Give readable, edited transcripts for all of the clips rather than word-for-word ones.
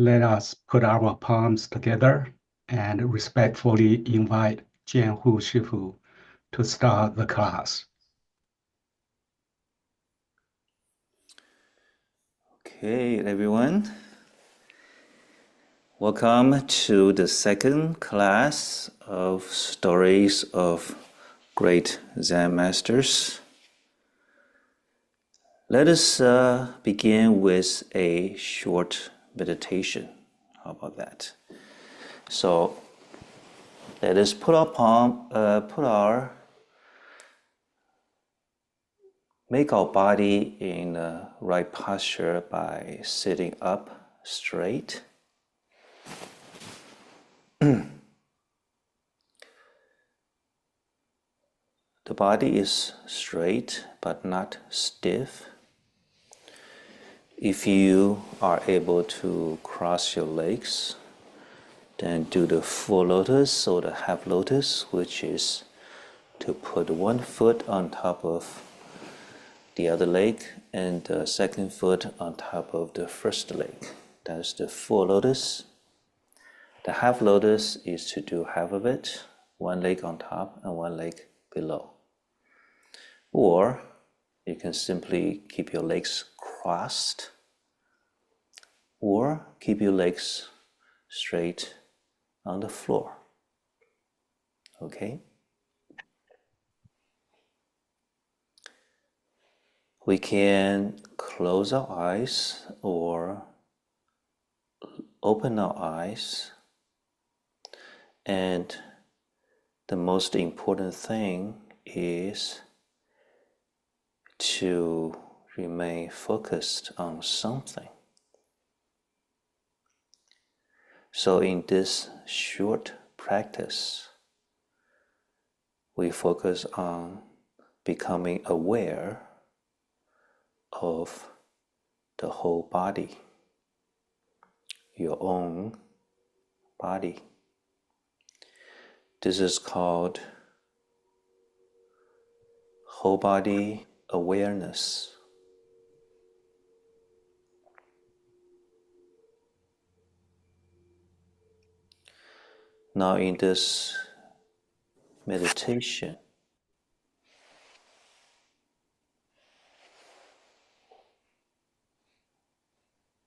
Let us put our palms together and respectfully invite Jianhu Shifu to start the class. Okay, everyone. Welcome to the second class of Stories of Great Zen Masters. Let us begin with a short meditation. How about that? So let us put make our body in the right posture by sitting up straight. The body is straight but not stiff. If you are able to cross your legs, then do the full lotus or the half lotus, which is to put one foot on top of the other leg and the second foot on top of the first leg. That's the full lotus. The half lotus is to do half of it, one leg on top and one leg below. Or you can simply keep your legs crossed, or keep your legs straight on the floor. Okay? We can close our eyes or open our eyes, and the most important thing is to remain focused on something. So in this short practice, we focus on becoming aware of the whole body, your own body. This is called whole body awareness. Now in this meditation,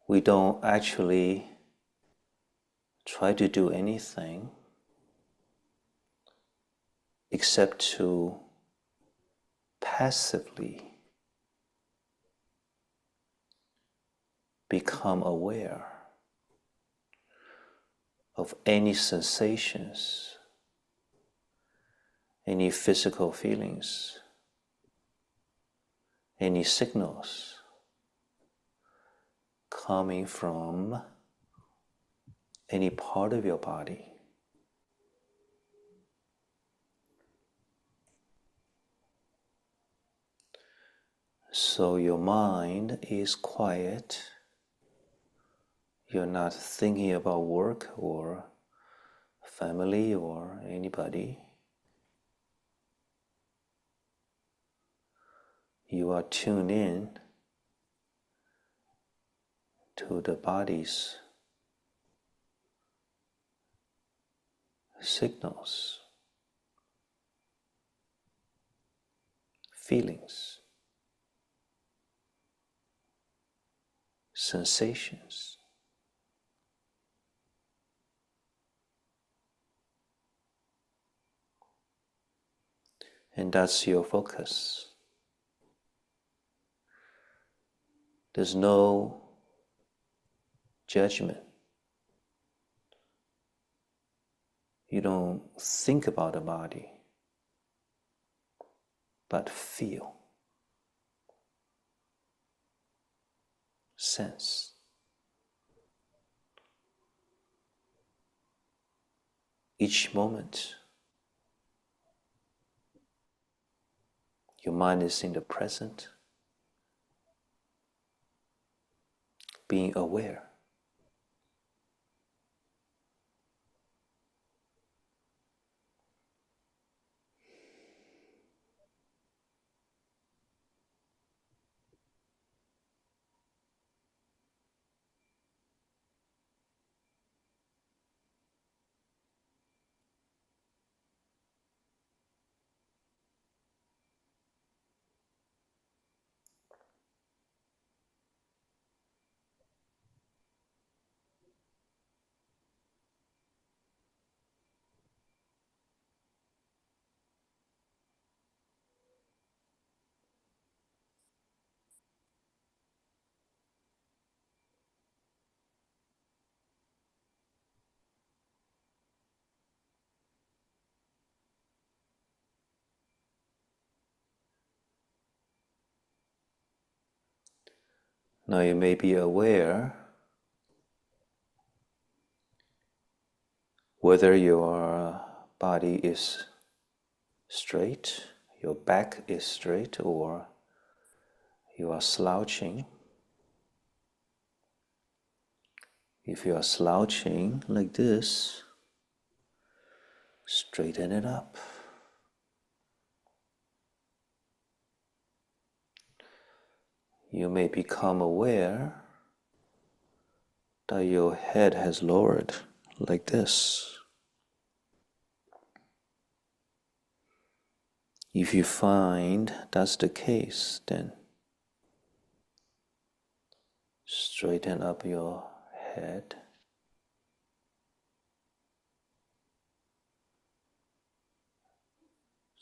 we don't actually try to do anything except to passively become aware of any sensations, any physical feelings, any signals coming from any part of your body. So your mind is quiet. You're not thinking about work or family or anybody. You are tuned in to the body's signals, feelings, sensations. And that's your focus. There's no judgment. You don't think about the body, but feel, sense. Each moment, your mind is in the present, being aware. Now you may be aware whether your body is straight, your back is straight, or you are slouching. If you are slouching like this, straighten it up. You may become aware that your head has lowered like this. If you find that's the case, then straighten up your head.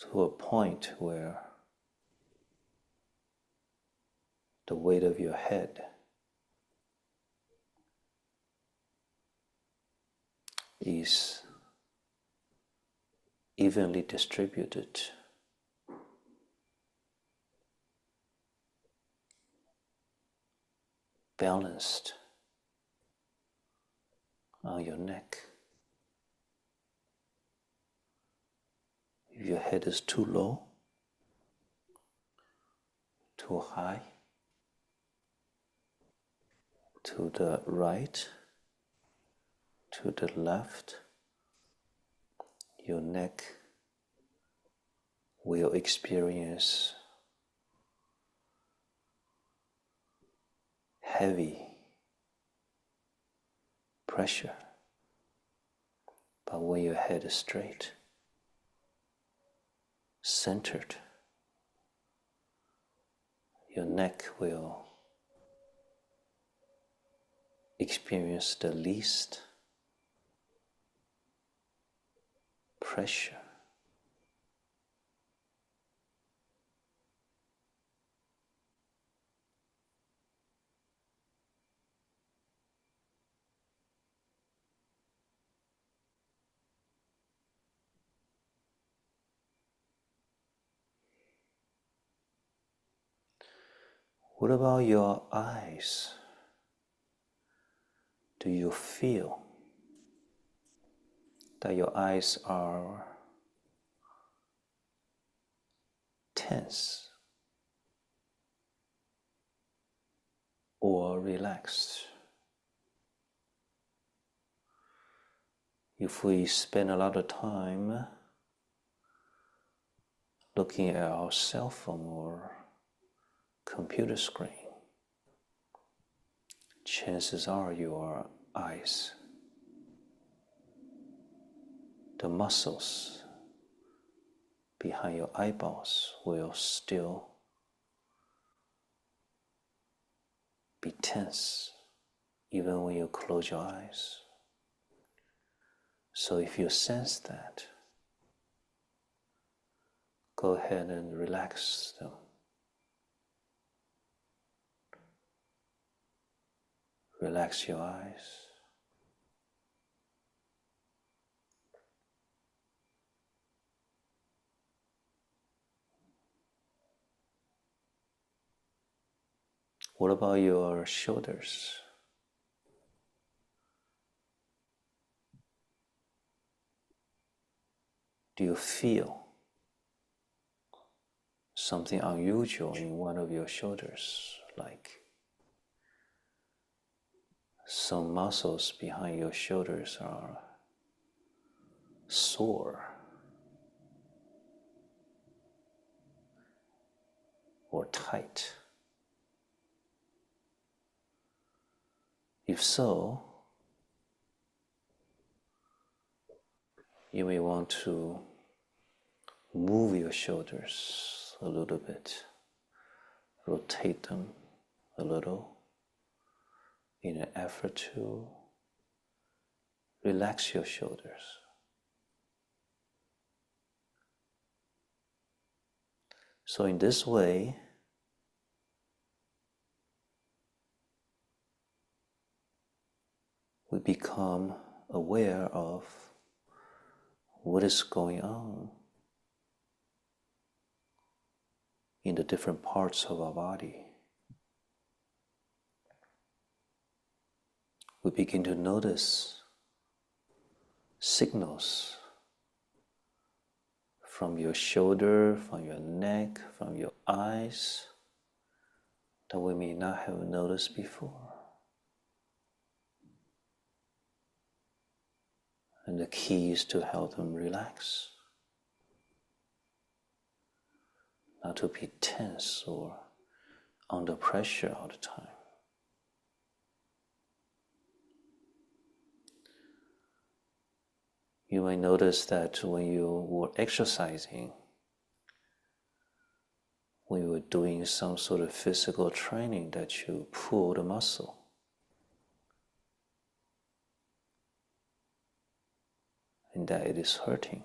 To a point where the weight of your head is evenly distributed, balanced on your neck. If your head is too low, too high, to the right, to the left, your neck will experience heavy pressure. But when your head is straight, centered, your neck will experience the least pressure. What about your eyes? Do you feel that your eyes are tense or relaxed? If we spend a lot of time looking at our cell phone or computer screen, chances are your eyes, the muscles behind your eyeballs will still be tense even when you close your eyes. So if you sense that, go ahead and relax them. Relax your eyes. What about your shoulders? Do you feel something unusual in one of your shoulders, like some muscles behind your shoulders are sore or tight? If so, you may want to move your shoulders a little bit, rotate them a little in an effort to relax your shoulders. So in this way, we become aware of what is going on in the different parts of our body. we begin to notice signals from your shoulder, from your neck, from your eyes that we may not have noticed before. And the key is to help them relax, not to be tense or under pressure all the time. You may notice that when you were exercising, when you were doing some sort of physical training, that you pulled a muscle. And that it is hurting.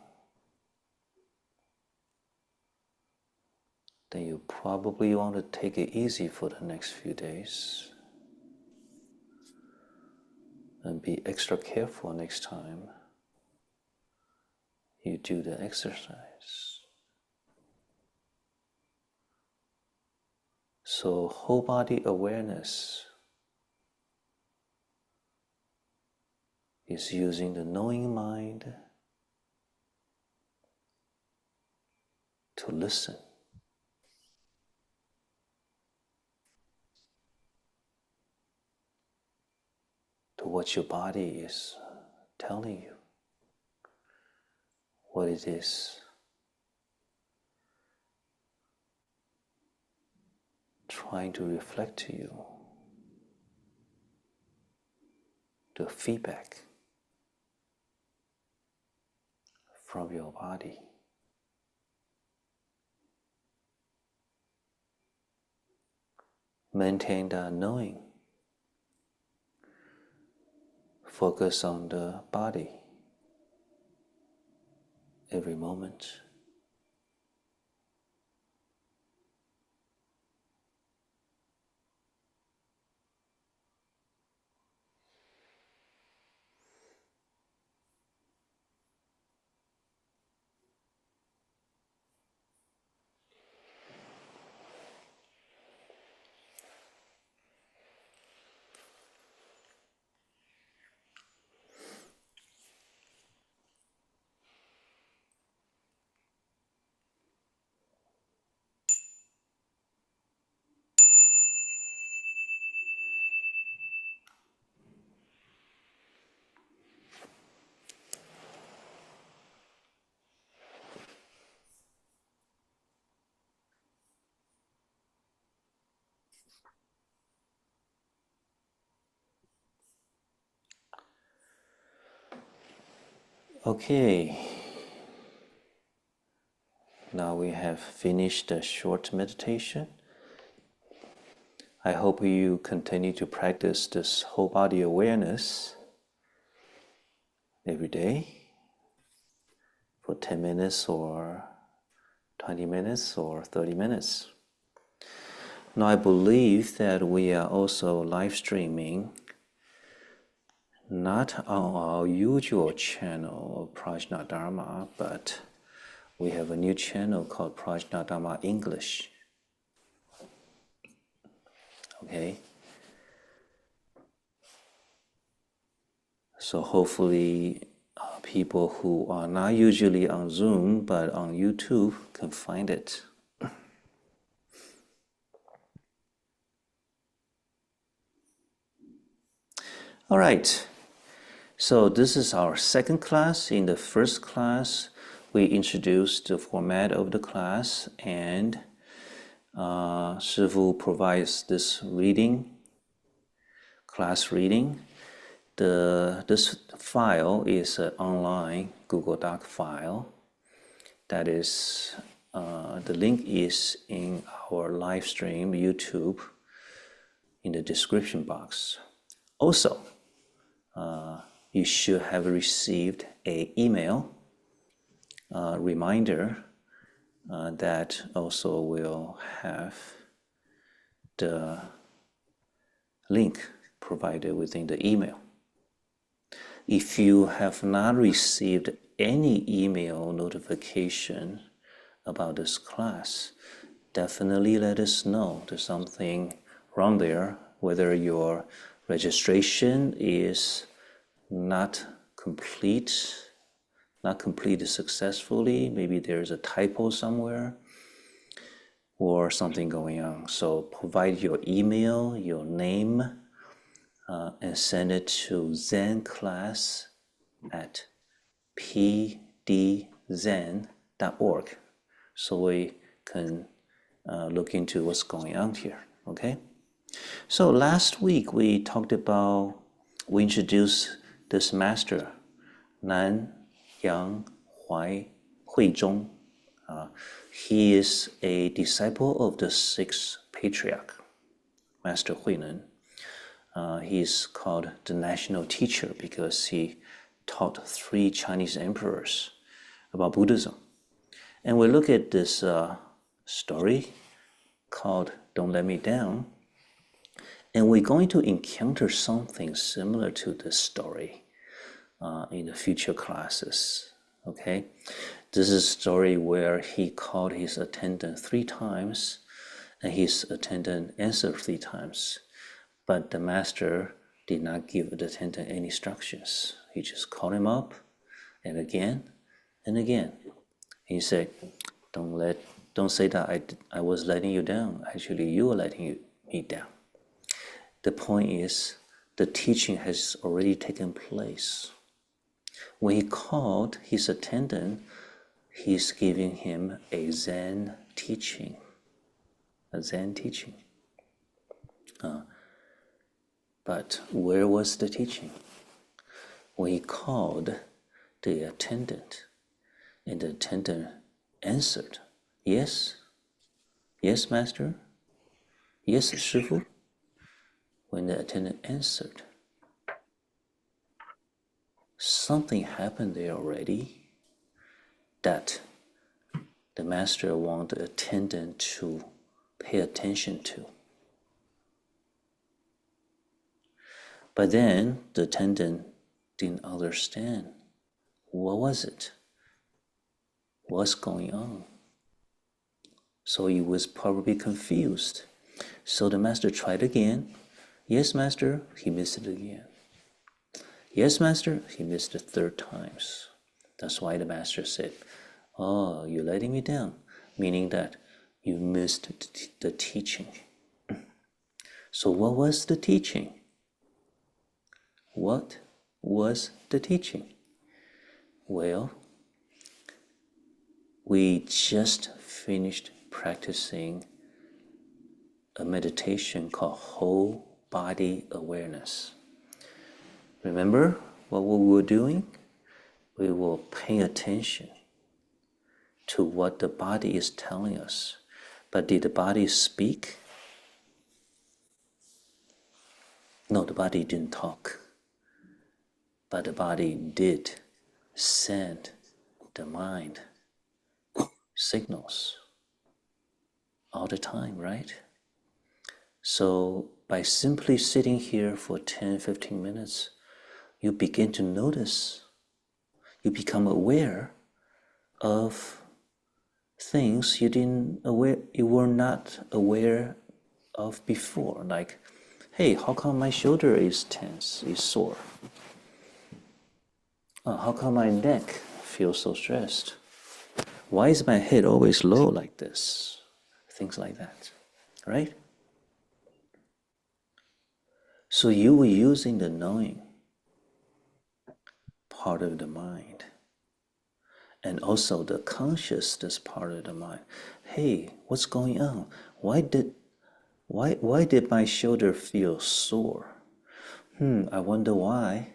Then you probably want to take it easy for the next few days and be extra careful next time you do the exercise. So whole body awareness is using the knowing mind to listen to what your body is telling you, what it is trying to reflect to you, the feedback from your body. Maintain that knowing. Focus on the body every moment. Okay, now we have finished the short meditation. I hope you continue to practice this whole body awareness every day for 10 minutes or 20 minutes or 30 minutes. Now I believe that we are also live streaming, not on our usual channel, Prajna Dharma, but we have a new channel called Prajna Dharma English. Okay? So hopefully people who are not usually on Zoom but on YouTube can find it. All right. So this is our second class. In the first class, we introduced the format of the class, and Shifu provides this reading, class reading. This file is an online Google Doc file. That is, the link is in our live stream YouTube in the description box. Also, you should have received an email reminder that also will have the link provided within the email. If you have not received any email notification about this class, definitely let us know there's something wrong there, whether your registration is not completed successfully. Maybe there's a typo somewhere or something going on. So provide your email, your name, and send it to zenclass@pdzen.org so we can look into what's going on here, okay? So last week we introduced this master, Nan Yang Hui Zhong. He is a disciple of the sixth patriarch, Master Huinan. He's called the national teacher because he taught 3 Chinese emperors about Buddhism. And we look at this story called Don't Let Me Down, and we're going to encounter something similar to this story in the future classes, okay? This is a story where he called his attendant 3 times, and his attendant answered 3 times. But the master did not give the attendant any instructions. He just called him up, and again and again. He said, don't say that I was letting you down. Actually, you were letting me down. The point is, the teaching has already taken place. When he called his attendant, he's giving him a Zen teaching. A Zen teaching. But where was the teaching? When he called the attendant, and the attendant answered, yes, yes, master, yes, Shifu. When the attendant answered, something happened there already that the master wanted the attendant to pay attention to. But then the attendant didn't understand. What was it? What's going on? So he was probably confused. So the master tried again. Yes, master, he missed it again. Yes, master, he missed it 3 times. That's why the master said, oh, you're letting me down, meaning that you missed the teaching. So what was the teaching? What was the teaching? Well, we just finished practicing a meditation called whole body awareness. Remember what we were doing? We were paying attention to what the body is telling us. But did the body speak? No, the body didn't talk. But the body did send the mind signals all the time, right? So by simply sitting here for 10-15 minutes, you begin to notice, you become aware of things you were not aware of before. Like, hey, how come my shoulder is tense, is sore? How come my neck feels so stressed? Why is my head always low like this? Things like that, right? So you were using the knowing part of the mind, and also the consciousness part of the mind. Hey, what's going on? Why did my shoulder feel sore? I wonder why.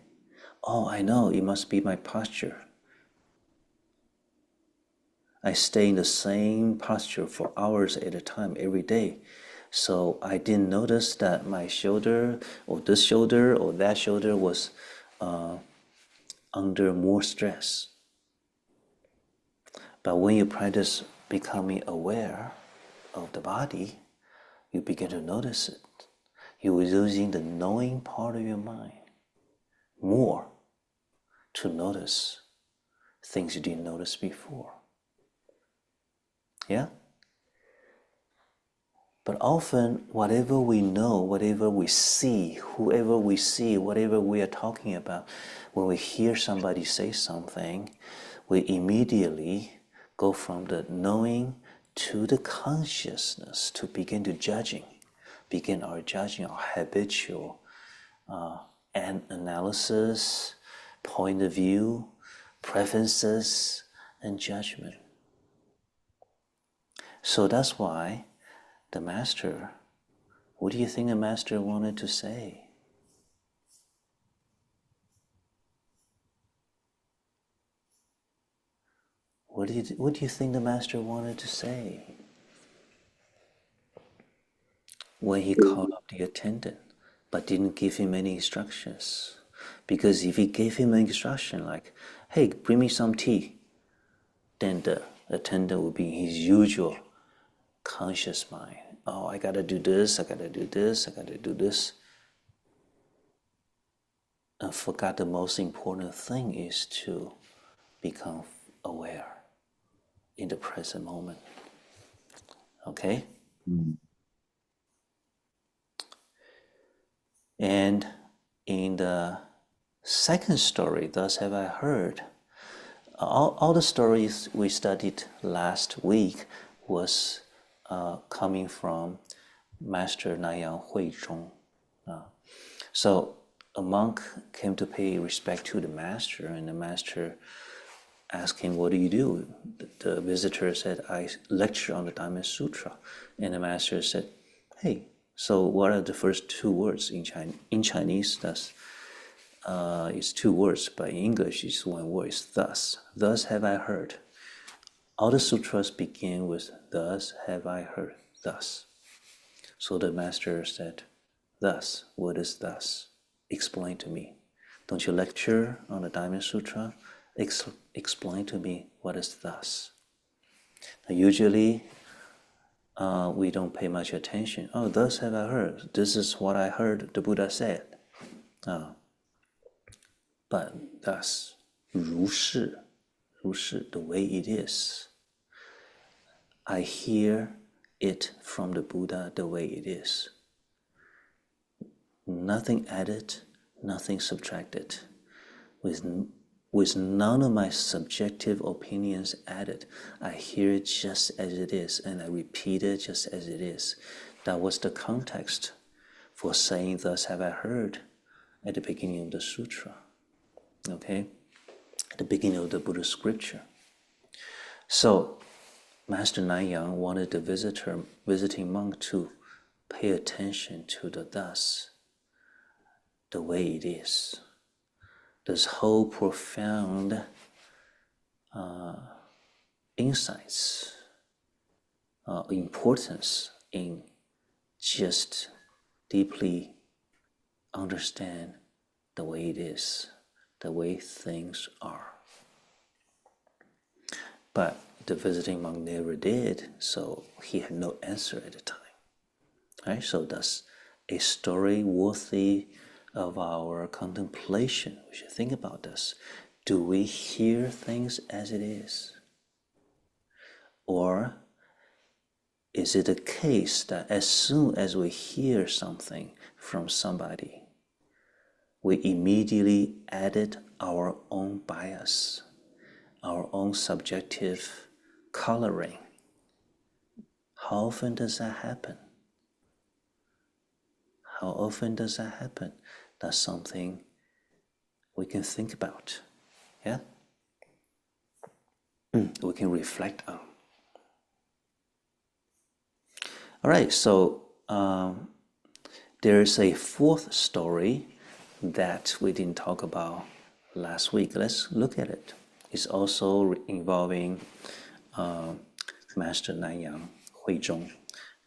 Oh, I know, it must be my posture. I stay in the same posture for hours at a time every day. So I didn't notice that my shoulder or this shoulder or that shoulder was under more stress. But when you practice becoming aware of the body, you begin to notice it. You're using the knowing part of your mind more to notice things you didn't notice before. Yeah? But often, whatever we know, whatever we see, whoever we see, whatever we are talking about, when we hear somebody say something, we immediately go from the knowing to the consciousness to begin to judging, begin our judging, our habitual and analysis, point of view, preferences, and judgment. So that's why the master, what do you think the master wanted to say? What do you think the master wanted to say when he called up the attendant, but didn't give him any instructions? Because if he gave him an instruction like, "Hey, bring me some tea," then the attendant would be in his usual conscious mind. Oh, I gotta do this, I gotta do this, I gotta do this. And forgot the most important thing is to become aware in the present moment. Okay? And in the second story, thus have I heard, all the stories we studied last week was coming from Master Nanyang Huizhong. So a monk came to pay respect to the master, and the master asked him, "What do you do?" The visitor said, "I lecture on the Dhamma Sutra." And the master said, "Hey, so what are the first two words in Chinese? In Chinese, that's it's two words, but in English it's one word. It's thus. Thus have I heard. All the sutras begin with thus have I heard. Thus. So the master said, "Thus. What is thus? Explain to me. Don't you lecture on the Dhamma Sutra? Explain to me what is thus." Now, usually, we don't pay much attention. Oh, thus have I heard. This is what I heard the Buddha said. But thus, 如是, the way it is. I hear it from the Buddha the way it is. Nothing added, nothing subtracted. With none of my subjective opinions added, I hear it just as it is, and I repeat it just as it is. That was the context for saying, "Thus have I heard," at the beginning of the sutra. Okay? At the beginning of the Buddha scripture. So, Master Nanyang wanted the visiting monk to pay attention to the thus, the way it is. This whole profound insights, importance in just deeply understand the way it is, the way things are. But the visiting monk never did, so he had no answer at the time. Right? So that's a story worthy of our contemplation. We should think about this. Do we hear things as it is? Or is it a case that as soon as we hear something from somebody, we immediately added our own bias, our own subjective coloring? How often does that happen? How often does that happen? That's something we can think about. Yeah? We can reflect on. All right, so there is a fourth story that we didn't talk about last week. Let's look at it. It's also involving Master Nanyang Huizhong.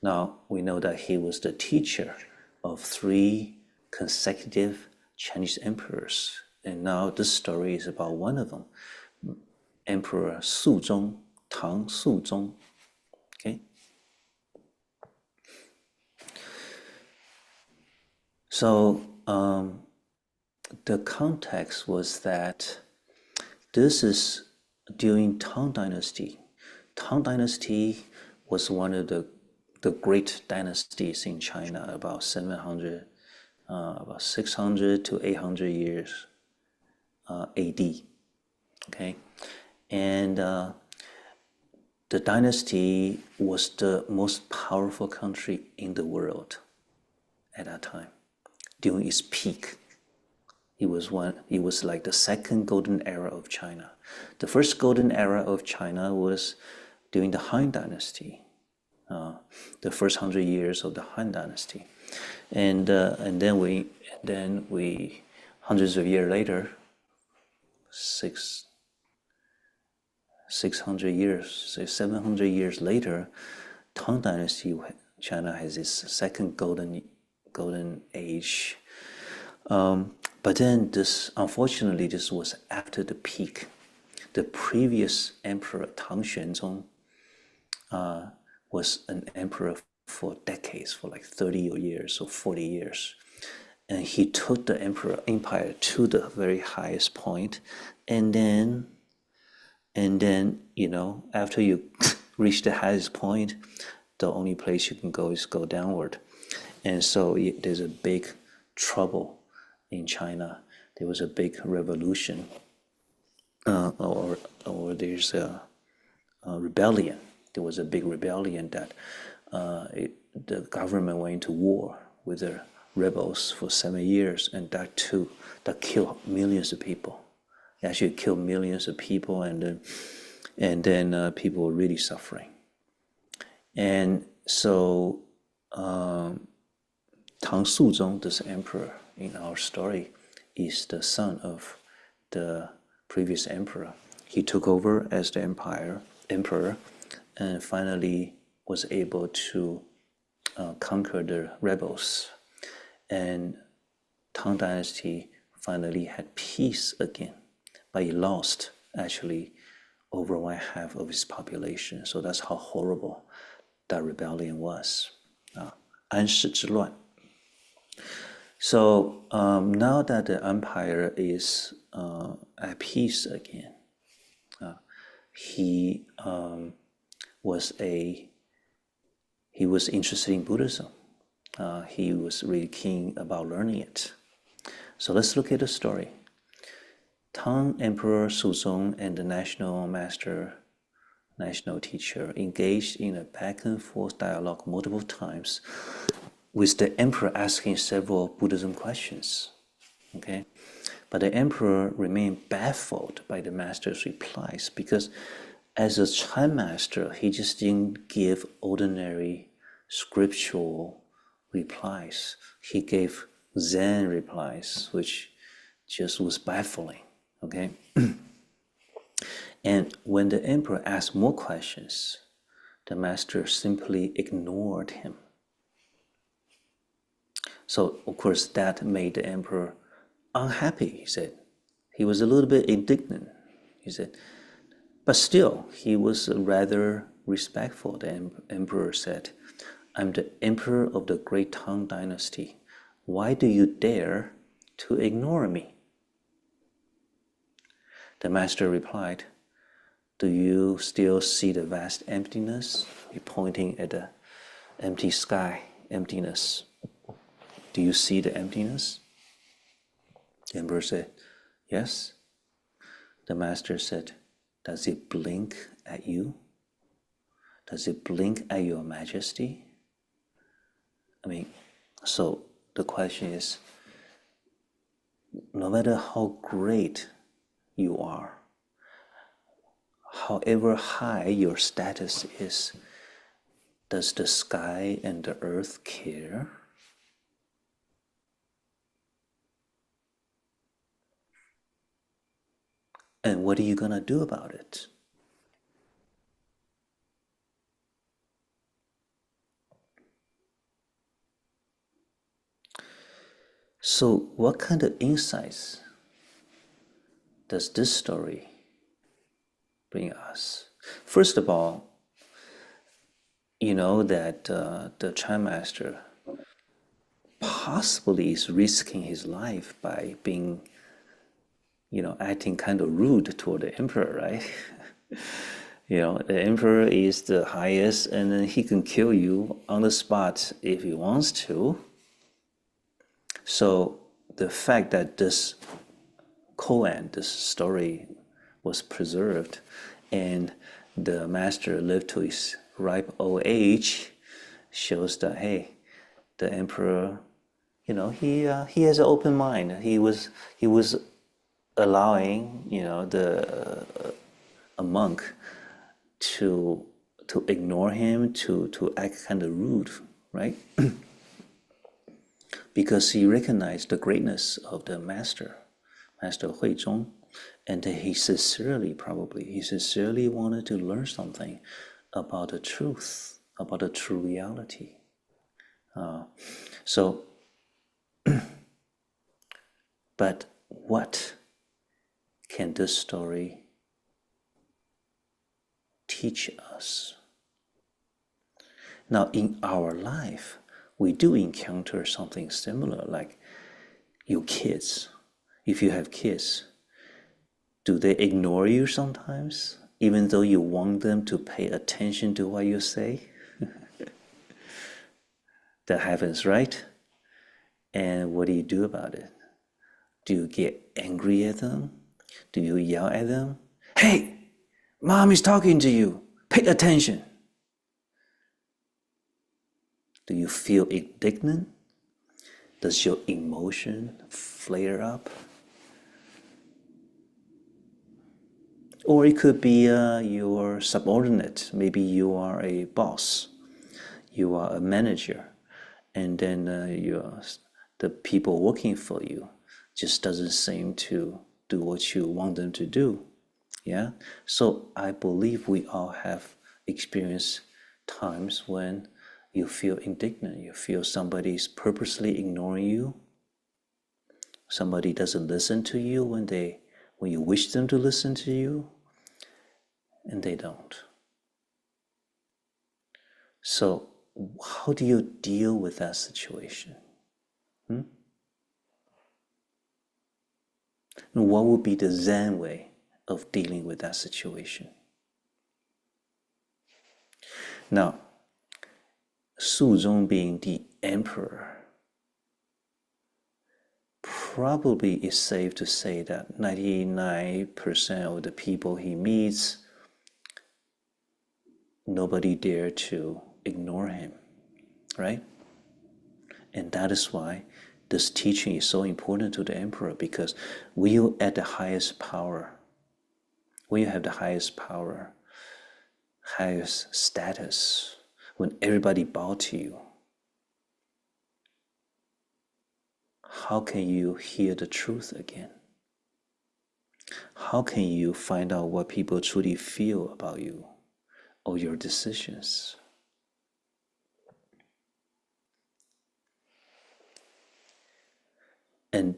Now, we know that he was the teacher of 3 consecutive Chinese emperors. And now this story is about one of them, Emperor Suzong, Tang Suzong. Okay? So the context was that this is during Tang Dynasty. Tang Dynasty was one of the the great dynasties in China, about 600 to 800 years AD. Okay, and the dynasty was the most powerful country in the world at that time during its peak. It was like the second golden era of China. The first golden era of China was during the Han Dynasty, the first 100 years of the Han Dynasty, and then we hundreds of years later, 600 years, say 700 years later, Tang Dynasty, China has its second golden age. But then unfortunately, this was after the peak. The previous emperor, Tang Xuanzong, was an emperor for decades, for like 30 years or 40 years. And he took the empire to the very highest point. And then, after you reach the highest point, the only place you can go is go downward. And so there's a big trouble in China. There was a big revolution, or there's a rebellion. There was a big rebellion that the government went into war with the rebels for 7 years, and that killed millions of people. It actually killed millions of people, and then people were really suffering. And so Tang Suzong, this emperor in our story, is the son of the previous emperor. He took over as the emperor, and finally was able to conquer the rebels. And Tang Dynasty finally had peace again, but it lost actually over 1/2 of its population. So that's how horrible that rebellion was. 安史之乱. So now that the empire is at peace again, he was interested in Buddhism. He was really keen about learning it. So let's look at the story. Tang Emperor Suzong and the national teacher engaged in a back and forth dialogue multiple times, with the emperor asking several Buddhism questions. Okay, but the emperor remained baffled by the master's replies, because as a Chan master, he just didn't give ordinary scriptural replies. He gave Zen replies, which just was baffling. Okay. And when the emperor asked more questions, the master simply ignored him. So, of course, that made the emperor unhappy, he said. He was a little bit indignant, he said. But still, he was rather respectful. The emperor said, "I'm the emperor of the great Tang Dynasty. Why do you dare to ignore me?" The master replied, "Do you still see the vast emptiness?" Pointing at the empty sky, emptiness. "Do you see the emptiness?" The emperor said, "Yes." The master said, "Does it blink at you? Does it blink at your majesty?" So the question is, no matter how great you are, however high your status is, does the sky and the earth care? And what are you going to do about it? So what kind of insights does this story bring us? First of all, you know that the Chan master possibly is risking his life by being, acting kind of rude toward the emperor, right? The emperor is the highest, and then he can kill you on the spot if he wants to. So the fact that this koan, this story, was preserved, and the master lived to his ripe old age, shows that, hey, the emperor, he has an open mind. He was allowing a monk to ignore him, to act kind of rude, right? Because he recognized the greatness of the master Huizong, and he sincerely wanted to learn something about the truth, about the true reality. But what can this story teach us? Now, in our life, we do encounter something similar, like your kids. If you have kids, do they ignore you sometimes, even though you want them to pay attention to what you say? That happens, right? And what do you do about it? Do you get angry at them? Do you yell at them? Hey, mom is talking to you. Pay attention. Do you feel indignant? Does your emotion flare up? Or it could be your subordinate. Maybe you are a boss. You are a manager. And then the people working for you just doesn't seem to do what you want them to do. Yeah? So I believe we all have experienced times when you feel indignant. You feel somebody's purposely ignoring you. Somebody doesn't listen to you when you wish them to listen to you, and they don't. So how do you deal with that situation? And what would be the Zen way of dealing with that situation? Now, Suzong being the emperor, probably it's safe to say that 99% of the people he meets, nobody dare to ignore him, right? And that is why this teaching is so important to the emperor, because when you're at the highest power, when you have the highest power, highest status, when everybody bow to you, how can you hear the truth again? How can you find out what people truly feel about you or your decisions? And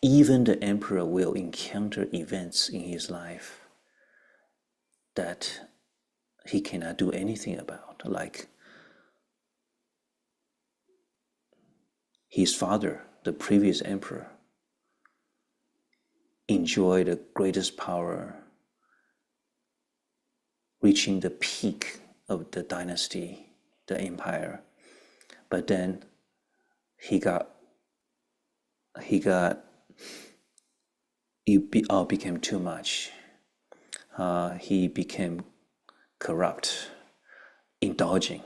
even the emperor will encounter events in his life that he cannot do anything about, like his father, the previous emperor, enjoyed the greatest power, reaching the peak of the dynasty, the empire. But then it all became too much. He became corrupt, indulgent.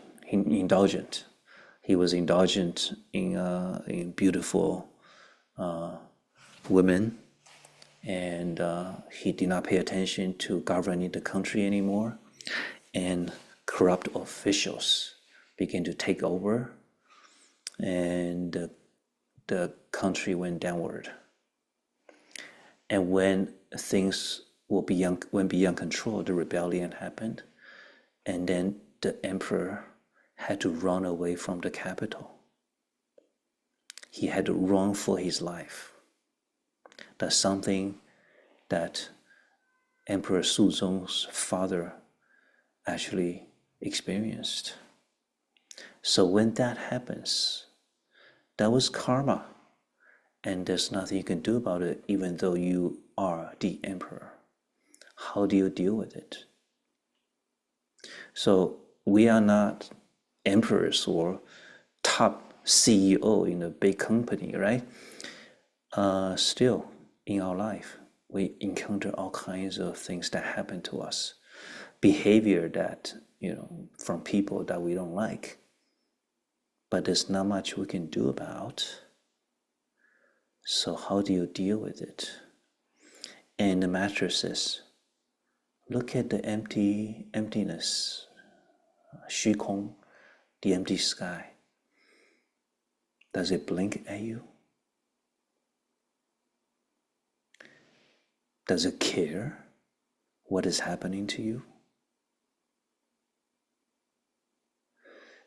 He was indulgent in beautiful women, and he did not pay attention to governing the country anymore. And corrupt officials began to take over, and the country went downward. And when things went beyond control, the rebellion happened, and then the emperor had to run away from the capital. He had to run for his life. That's something that Emperor Suzong's father actually experienced. So when that happens, that was karma, and there's nothing you can do about it, even though you are the emperor. How do you deal with it? So we are not emperors or top CEO in a big company, right? Still, in our life, we encounter all kinds of things that happen to us, behavior that, from people that we don't like. But there's not much we can do about. So how do you deal with it? And the master says, look at the emptiness, 虚空, the empty sky. Does it blink at you? Does it care what is happening to you?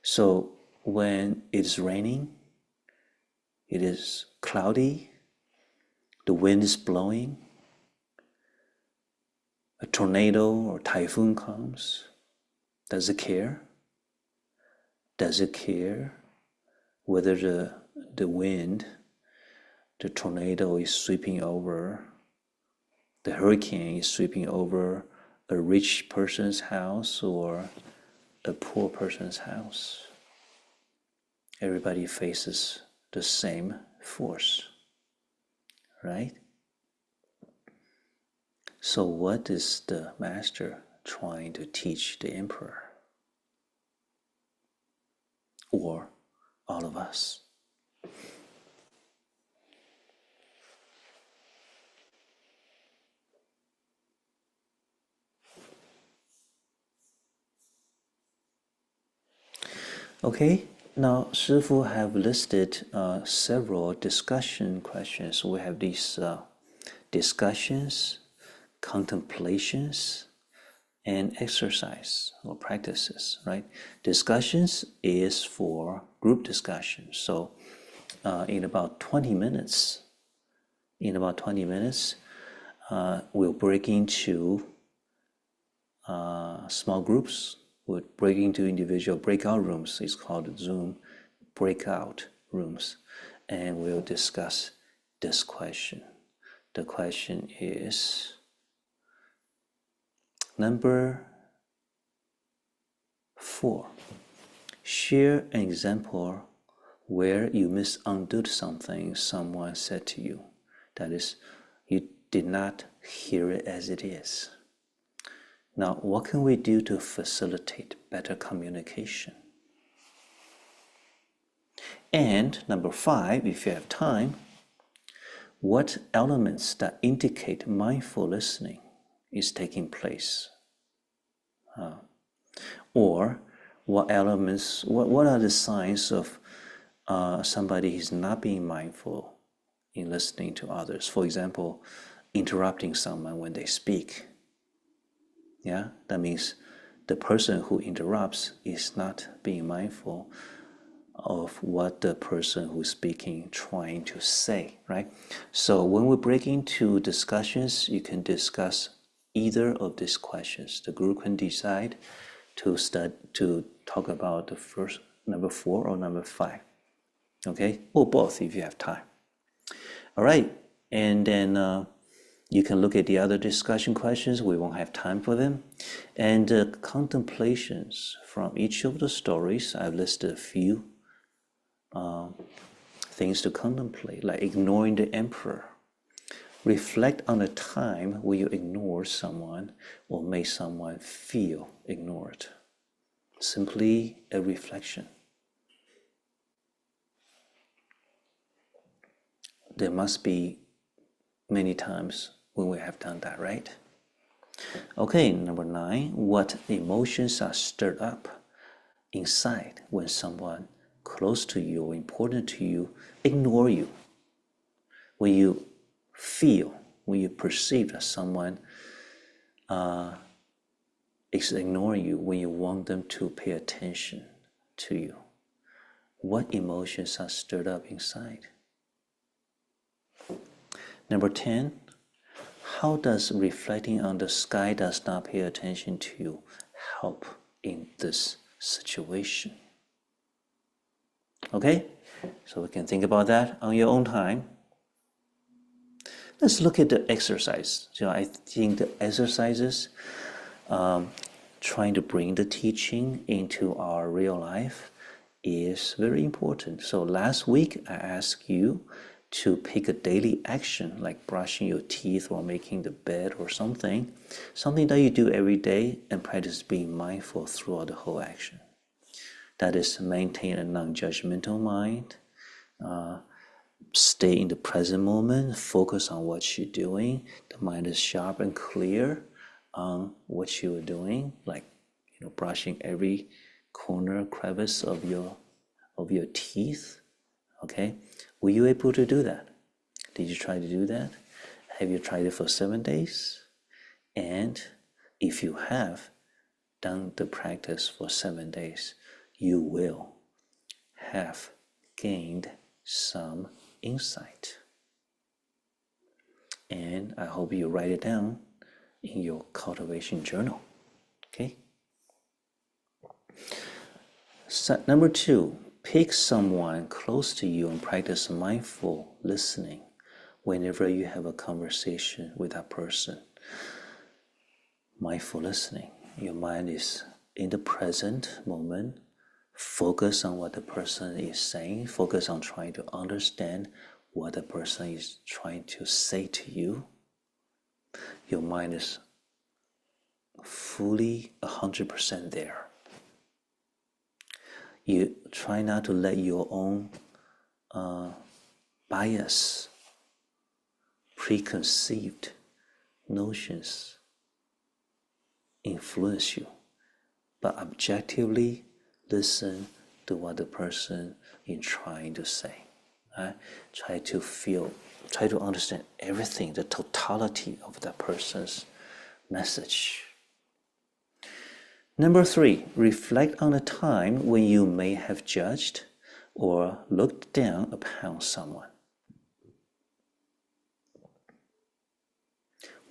So when it's raining, it is cloudy, the wind is blowing, a tornado or typhoon comes, does it care? Does it care whether the wind, the tornado is sweeping over, the hurricane is sweeping over a rich person's house or a poor person's house? Everybody faces the same force, right? So what is the master trying to teach the emperor? Or all of us? Okay, now Shifu have listed several discussion questions. We have these discussions, contemplations, and exercise or practices, right? Discussions is for group discussion. So in about 20 minutes, we'll break into small groups. We'll break into individual breakout rooms. It's called Zoom breakout rooms. And we'll discuss this question. The question is number 4. Share an example where you misunderstood something someone said to you. That is, you did not hear it as it is. Now, what can we do to facilitate better communication? And number 5, if you have time, what elements that indicate mindful listening is taking place? Or what elements, what are the signs of somebody is not being mindful in listening to others? For example, interrupting someone when they speak. Yeah, that means the person who interrupts is not being mindful of what the person who's speaking trying to say, right? So when we break into discussions, you can discuss either of these questions. The group can decide to talk about the first number 4 or number 5, okay? Or both if you have time. All right, and then you can look at the other discussion questions. We won't have time for them. And contemplations from each of the stories. I've listed a few things to contemplate, like ignoring the emperor. Reflect on a time where you ignored someone or made someone feel ignored. Simply a reflection. There must be many times when we have done that, right? Okay, number 9, what emotions are stirred up inside when someone close to you or important to you ignore you? When you feel, when you perceive that someone is ignoring you, when you want them to pay attention to you, what emotions are stirred up inside? Number 10, how does reflecting on the sky does not pay attention to you help in this situation? Okay, so we can think about that on your own time. Let's look at the exercise. So I think the exercises, trying to bring the teaching into our real life is very important. So last week I asked you to pick a daily action like brushing your teeth or making the bed or something that you do every day, and practice being mindful throughout the whole action. That is, maintain a non-judgmental mind, stay in the present moment, focus on what you're doing. The mind is sharp and clear on what you are doing, like brushing every corner, crevice of your teeth. Okay, were you able to do that? Did you try to do that? Have you tried it for 7 days? And if you have done the practice for 7 days, you will have gained some insight. And I hope you write it down in your cultivation journal. Okay? Number 2, pick someone close to you and practice mindful listening whenever you have a conversation with that person. Mindful listening. Your mind is in the present moment. Focus on what the person is saying. Focus on trying to understand what the person is trying to say to you. Your mind is fully 100% there. You try not to let your own bias, preconceived notions influence you, but objectively listen to what the person is trying to say. Try to understand everything, the totality of that person's message. Number 3, reflect on a time when you may have judged or looked down upon someone.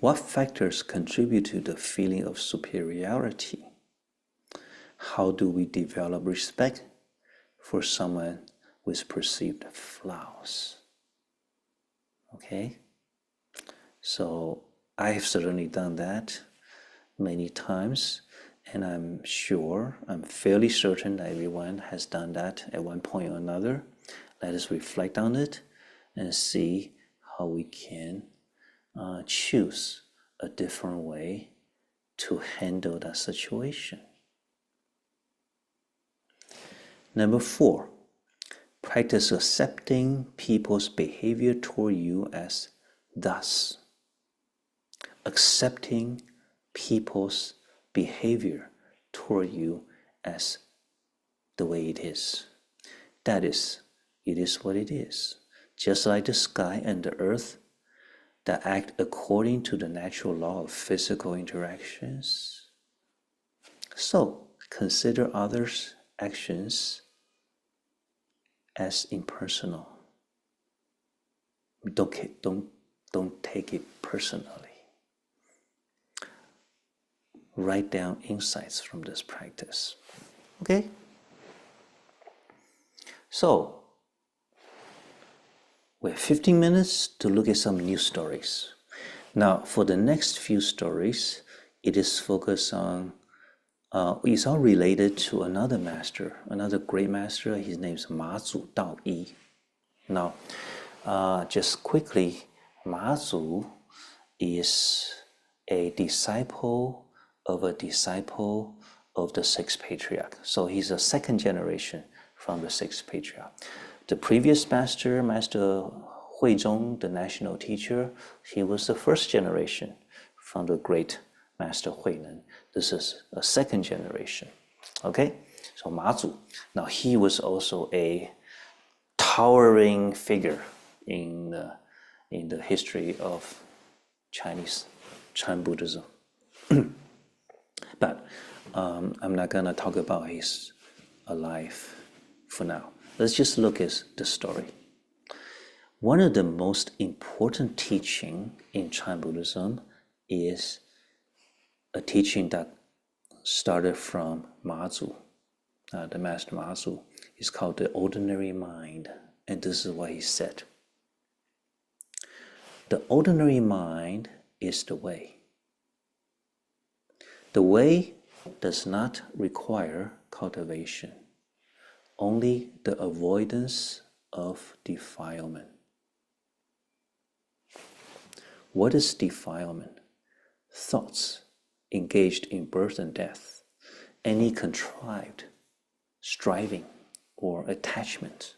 What factors contribute to the feeling of superiority? How do we develop respect for someone with perceived flaws? Okay, so I've certainly done that many times, and I'm fairly certain that everyone has done that at one point or another. Let us reflect on it and see how we can choose a different way to handle that situation. Number 4, practice accepting people's behavior toward you as thus. Accepting people's behavior toward you as the way it is. That is, it is what it is. Just like the sky and the earth that act according to the natural law of physical interactions. So, consider others' actions as impersonal. Don't take it personally. Write down insights from this practice. Okay? So, we have 15 minutes to look at some new stories. Now, for the next few stories, it is focused on, it's all related to another master, another great master. His name is Ma Zu Dao Yi. Now, just quickly, Ma Zu is a disciple of the sixth patriarch. So he's a second generation from the sixth patriarch. The previous master, Master Huizong, the national teacher, he was the first generation from the great Master Huinan. This is a second generation. Okay, so Ma Zu. Now he was also a towering figure in the history of Chan Buddhism. But I'm not gonna talk about his life for now. Let's just look at the story. One of the most important teaching in Chan Buddhism is a teaching that started from Ma Zu, the Master Ma Zu. It's called the ordinary mind, and this is what he said. The ordinary mind is the way. The way does not require cultivation, only the avoidance of defilement. What is defilement? Thoughts engaged in birth and death, any contrived striving or attachment.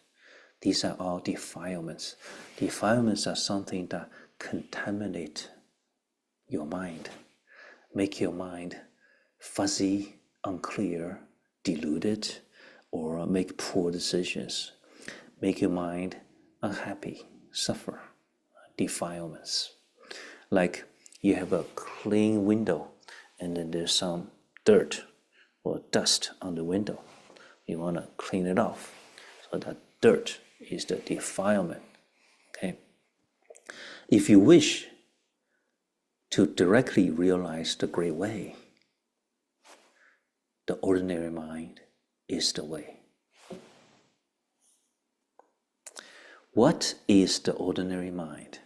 These are all defilements. Defilements are something that contaminate your mind, make your mind fuzzy, unclear, deluded, or make poor decisions, make your mind unhappy, suffer. Defilements. Like you have a clean window and then there's some dirt or dust on the window. You want to clean it off. So that dirt is the defilement. Okay. If you wish to directly realize the great way, the ordinary mind is the way. What is the ordinary mind?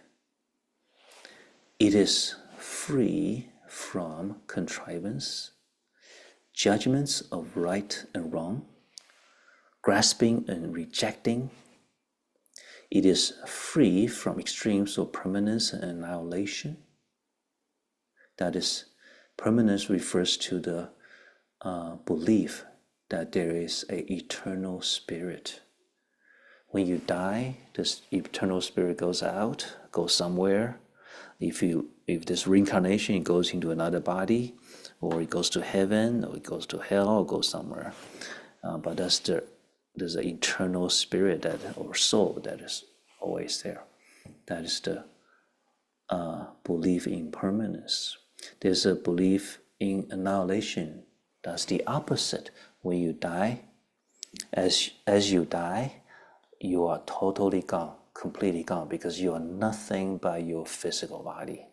It is free from contrivance, judgments of right and wrong, grasping and rejecting. It is free from extremes of permanence and annihilation. That is, permanence refers to the belief that there is an eternal spirit. When you die, this eternal spirit goes out, goes somewhere. If this reincarnation, it goes into another body, or it goes to heaven, or it goes to hell, or goes somewhere. But there's an eternal spirit or soul that is always there. That is the belief in permanence. There's a belief in annihilation. That's the opposite. When you die, as you die, you are totally gone, completely gone, because you are nothing but your physical body.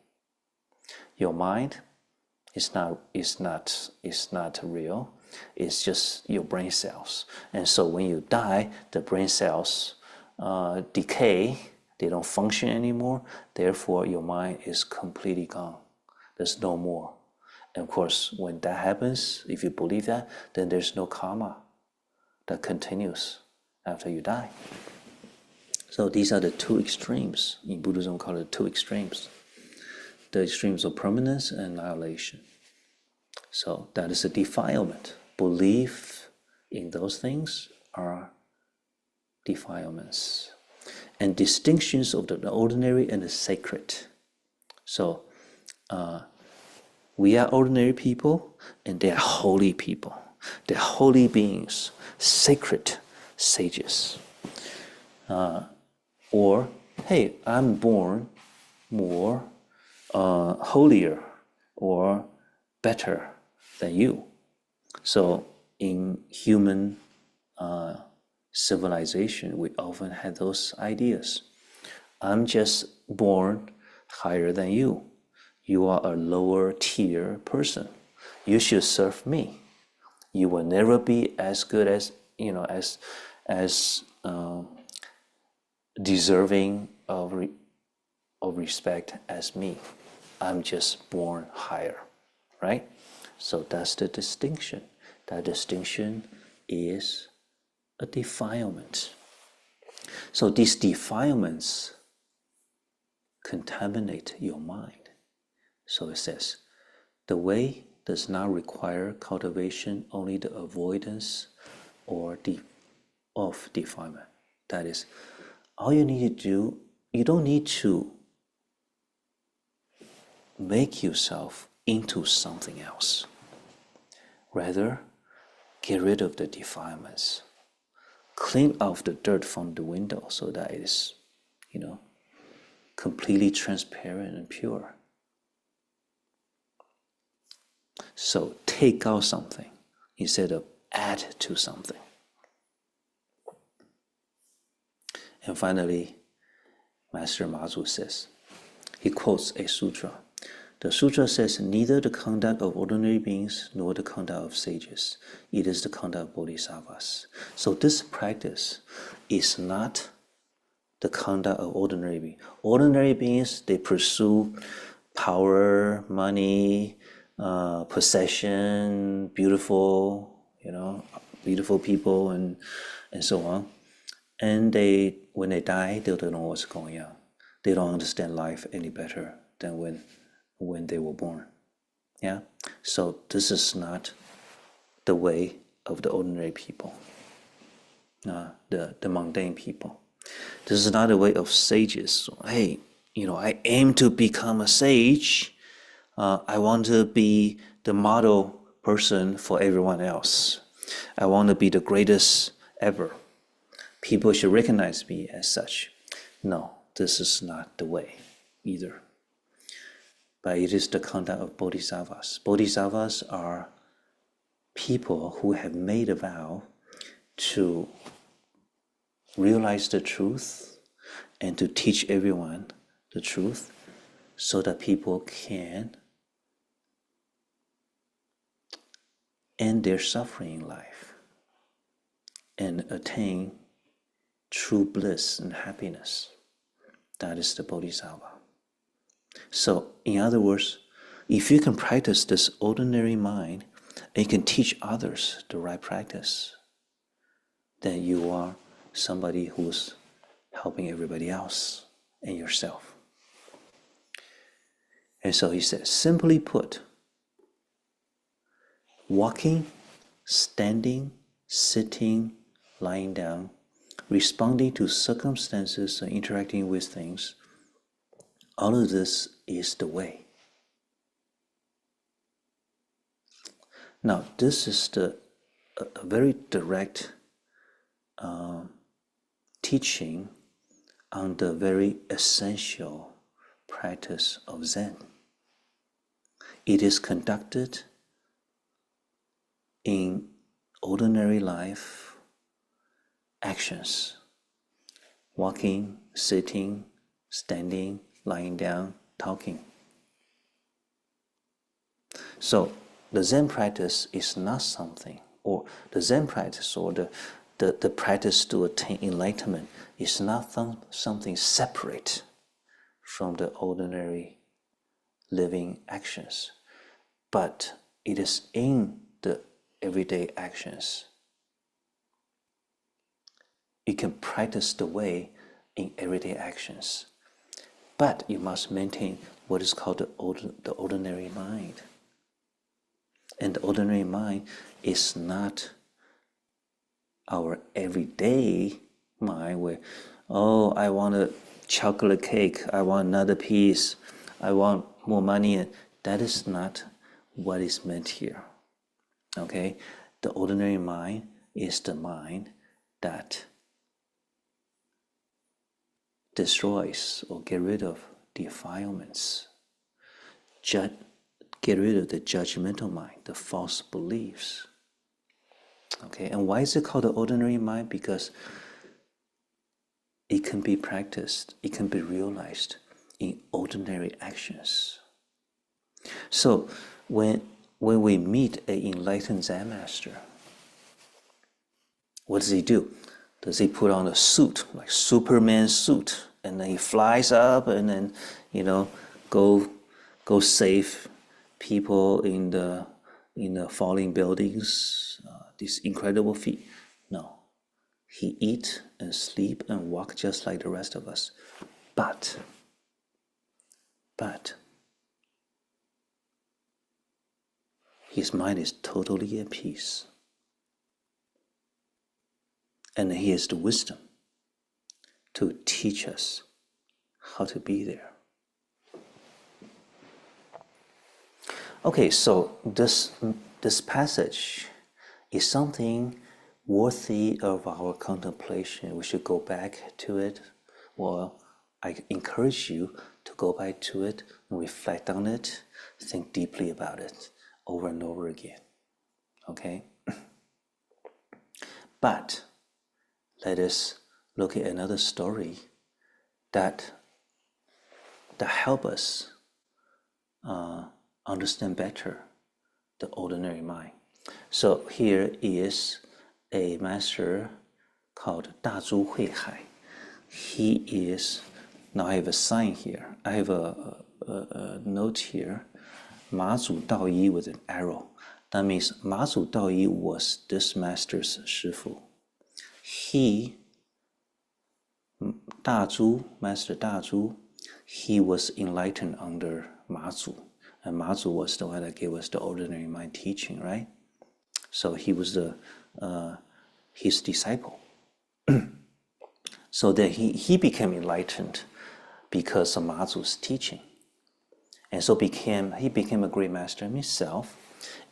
Your mind is not real. It's just your brain cells. And so when you die, the brain cells decay. They don't function anymore. Therefore, your mind is completely gone. There's no more. And of course, when that happens, if you believe that, then there's no karma that continues after you die. So these are the two extremes. In Buddhism, called it two extremes. The extremes of permanence and annihilation. So that is a defilement. Belief in those things are defilements. And distinctions of the ordinary and the sacred. So we are ordinary people and they are holy people. They're holy beings, sacred sages. Or, hey, I'm born more holier or better than you. So in human civilization, we often have those ideas. I'm just born higher than you. You are a lower tier person. You should serve me. You will never be as good as, as deserving of respect as me. I'm just born higher, right? So that's the distinction. That distinction is a defilement. So these defilements contaminate your mind. So it says, the way does not require cultivation, only the avoidance of defilement. That is, all you need to do, you don't need to make yourself into something else. Rather, get rid of the defilements. Clean off the dirt from the window so that it is, completely transparent and pure. So take out something instead of add to something. And finally, Master Mazu says, he quotes a sutra. The sutra says, neither the conduct of ordinary beings nor the conduct of sages. It is the conduct of bodhisattvas. So this practice is not the conduct of ordinary beings. Ordinary beings, they pursue power, money, possession, beautiful, beautiful people, and so on. And when they die, they don't know what's going on. They don't understand life any better than when they were born. Yeah. So this is not the way of the ordinary people, the mundane people. This is not the way of sages. So, hey, I aim to become a sage. I want to be the model person for everyone else. I want to be the greatest ever. People should recognize me as such. No, this is not the way either. But it is the conduct of bodhisattvas. Bodhisattvas are people who have made a vow to realize the truth and to teach everyone the truth so that people can end their suffering in life and attain true bliss and happiness. That is the bodhisattva. So, in other words, if you can practice this ordinary mind and you can teach others the right practice, then you are somebody who's helping everybody else and yourself. And so he says, simply put, walking, standing, sitting, lying down, responding to circumstances and interacting with things, all of this is the way. Now, this is a very direct teaching on the very essential practice of Zen. It is conducted in ordinary life actions: walking, sitting, standing, lying down, talking. So the Zen practice is not something, or the Zen practice or the practice to attain enlightenment is not something separate from the ordinary living actions, but it is in the everyday actions. You can practice the way in everyday actions, but you must maintain what is called the ordinary mind. And the ordinary mind is not our everyday mind where, oh, I want a chocolate cake, I want another piece, I want more money. That is not what is meant here. Okay? The ordinary mind is the mind that destroys or get rid of defilements, get rid of the judgmental mind, the false beliefs. Okay, and why is it called the ordinary mind? Because it can be practiced, it can be realized in ordinary actions. So when we meet an enlightened Zen master, what does he do? Does he put on a suit, like Superman suit, and then he flies up and then, go save people in the falling buildings, these incredible feat? No. He eat and sleep and walk just like the rest of us. But his mind is totally at peace. And he has the wisdom to teach us how to be there. Okay, so this passage is something worthy of our contemplation. We should go back to it. Well, I encourage you to go back to it and reflect on it, think deeply about it over and over again. Okay? But let us look at another story that help us understand better the ordinary mind. So here is a master called Dazhu Huihai. He is, now I have a sign here, I have a note here. Mazu Daoyi with an arrow. That means Mazu Daoyi was this master's Shifu. He, Master Dazhu, he was enlightened under Mazu. And Mazu was the one that gave us the ordinary mind teaching, right? So he was his disciple. So that he became enlightened because of Mazu's teaching. And so he became a great master himself.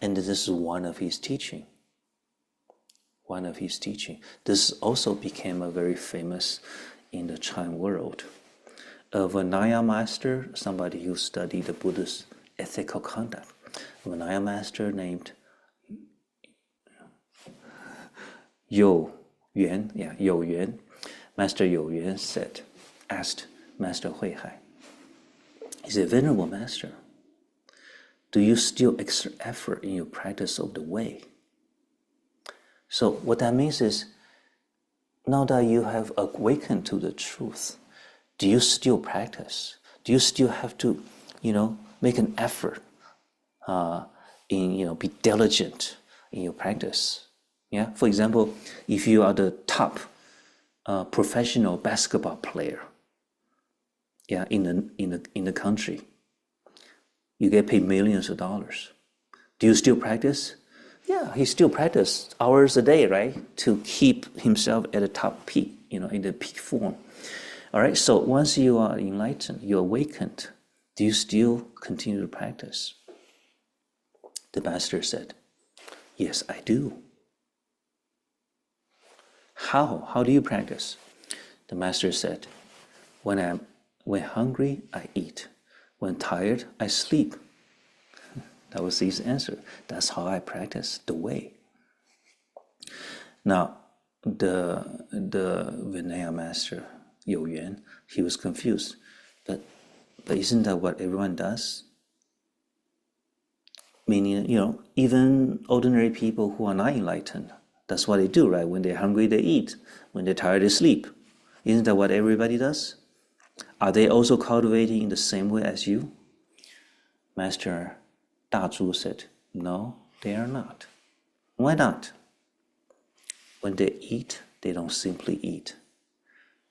And this is one of his teaching. One of his teaching. This also became a very famous in the Chan world. A Vinaya master, somebody who studied the Buddha's ethical conduct. A Vinaya master named You Yuan. Master You Yuan asked Master Huihai, he said, Venerable Master, do you still exert effort in your practice of the way? So what that means is, now that you have awakened to the truth, do you still practice? Do you still have to, make an effort be diligent in your practice? Yeah. For example, if you are the top professional basketball player, in the country, you get paid millions of dollars. Do you still practice? Yeah, he still practices hours a day, right, to keep himself at the top peak, in the peak form. All right. So once you are enlightened, you're awakened, do you still continue to practice? The master said, yes, I do. How? How do you practice? The master said, when hungry, I eat. When tired, I sleep. That was his answer. That's how I practice the way. Now, the Vinaya master, You Yuan, he was confused. But isn't that what everyone does? Meaning, even ordinary people who are not enlightened, that's what they do, right? When they're hungry, they eat. When they're tired, they sleep. Isn't that what everybody does? Are they also cultivating in the same way as you? Master Dazhu said, no, they are not. Why not? When they eat, they don't simply eat.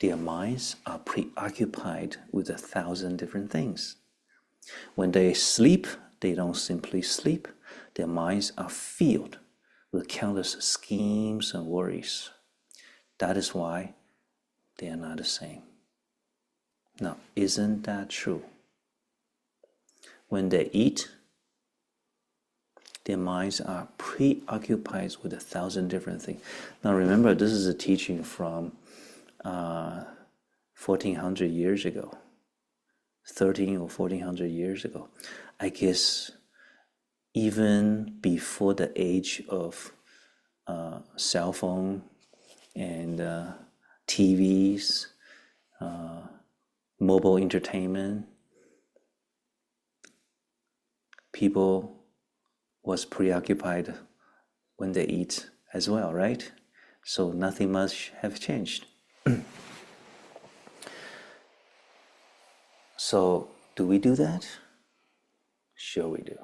Their minds are preoccupied with 1,000 different things. When they sleep, they don't simply sleep. Their minds are filled with countless schemes and worries. That is why they are not the same. Now, isn't that true? When they eat, their minds are preoccupied with 1,000 different things. Now remember, this is a teaching from 1,400 years ago, 13 or 1,400 years ago. I guess even before the age of cell phone and TVs, mobile entertainment, people was preoccupied when they eat as well, right? So nothing much have changed. So do we do that? Sure we do.